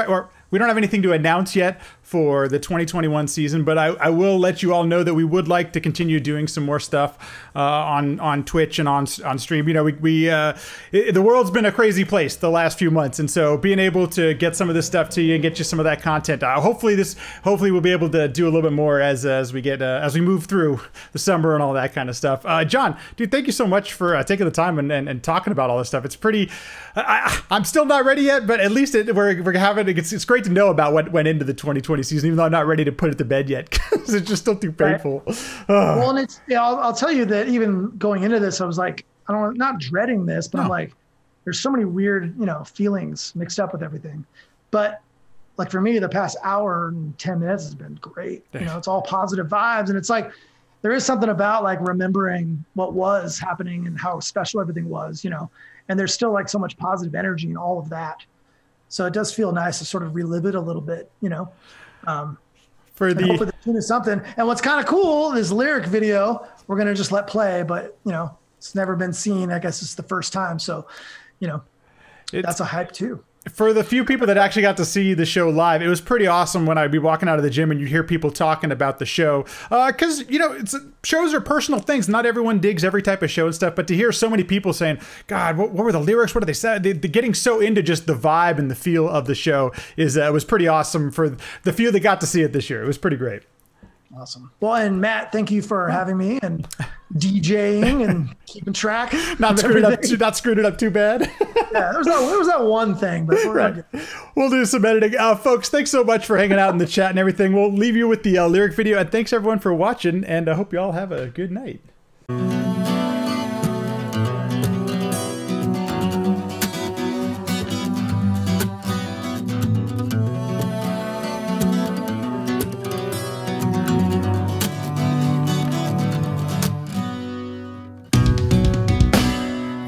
we don't have anything to announce yet for the 2021 season, but I will let you all know that we would like to continue doing some more stuff on Twitch and on stream. You know, the world's been a crazy place the last few months, and so being able to get some of this stuff to you and get you some of that content, hopefully we'll be able to do a little bit more as we move through the summer and all that kind of stuff. John, dude, thank you so much for taking the time and talking about all this stuff. It's pretty. I'm still not ready yet, but at least we're having. It's great to know about what went into the 2020 season, even though I'm not ready to put it to bed yet because it's just still too painful. Right. Well, and I'll tell you that even going into this, I was like, not dreading this, but I'm like, there's so many weird, you know, feelings mixed up with everything. But like for me, the past hour and 10 minutes has been great. You know, it's all positive vibes, and it's like there is something about like remembering what was happening and how special everything was, you know. And there's still like so much positive energy and all of that. So it does feel nice to sort of relive it a little bit, you know. Hopefully the tune is something. And what's kind of cool, this lyric video, we're going to just let play, but, you know, it's never been seen. I guess it's the first time. So, you know, that's a hype too. For the few people that actually got to see the show live, it was pretty awesome when I'd be walking out of the gym and you hear people talking about the show. Because, you know, shows are personal things. Not everyone digs every type of show and stuff. But to hear so many people saying, God, what were the lyrics? What did they say? They're getting so into just the vibe and the feel of the show was pretty awesome for the few that got to see it this year. It was pretty great. Awesome. Well, and Matt, thank you for having me and DJing and keeping track. Not screwed it up too bad. Yeah, there was that one thing, but we're good. We'll do some editing. Folks, thanks so much for hanging out in the chat and everything. We'll leave you with the lyric video, and thanks everyone for watching, and I hope you all have a good night.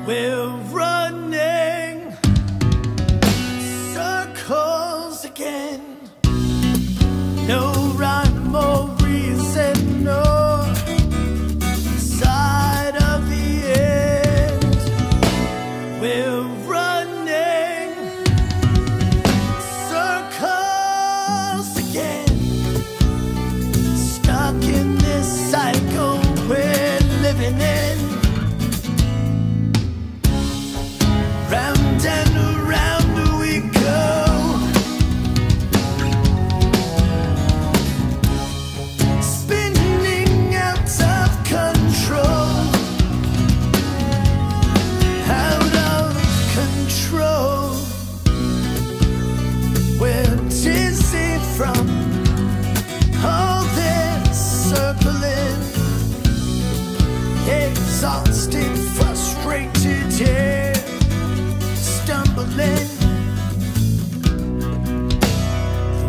We're running circles again. No rhyme or reason, no side of the end. We're running circles again. Stuck in this cycle we're living in. Round and around we go, spinning out of control, out of control. We're dizzy from all this circling, exhausted, frustrated, yeah. Stumbling,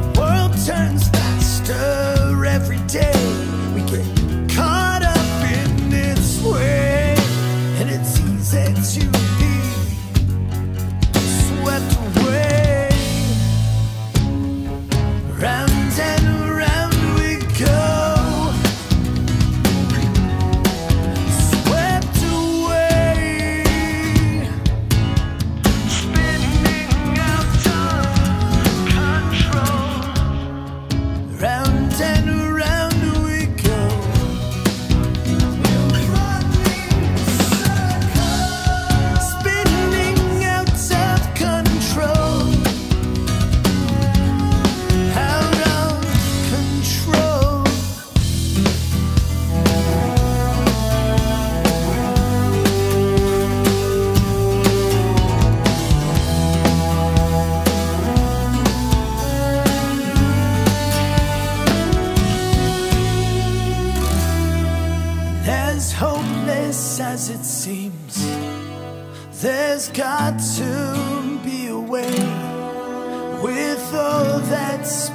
the world turns faster every day. We get caught up in its way, and it's easy to be swept away. Round and around we go. There's got to be a way with all that's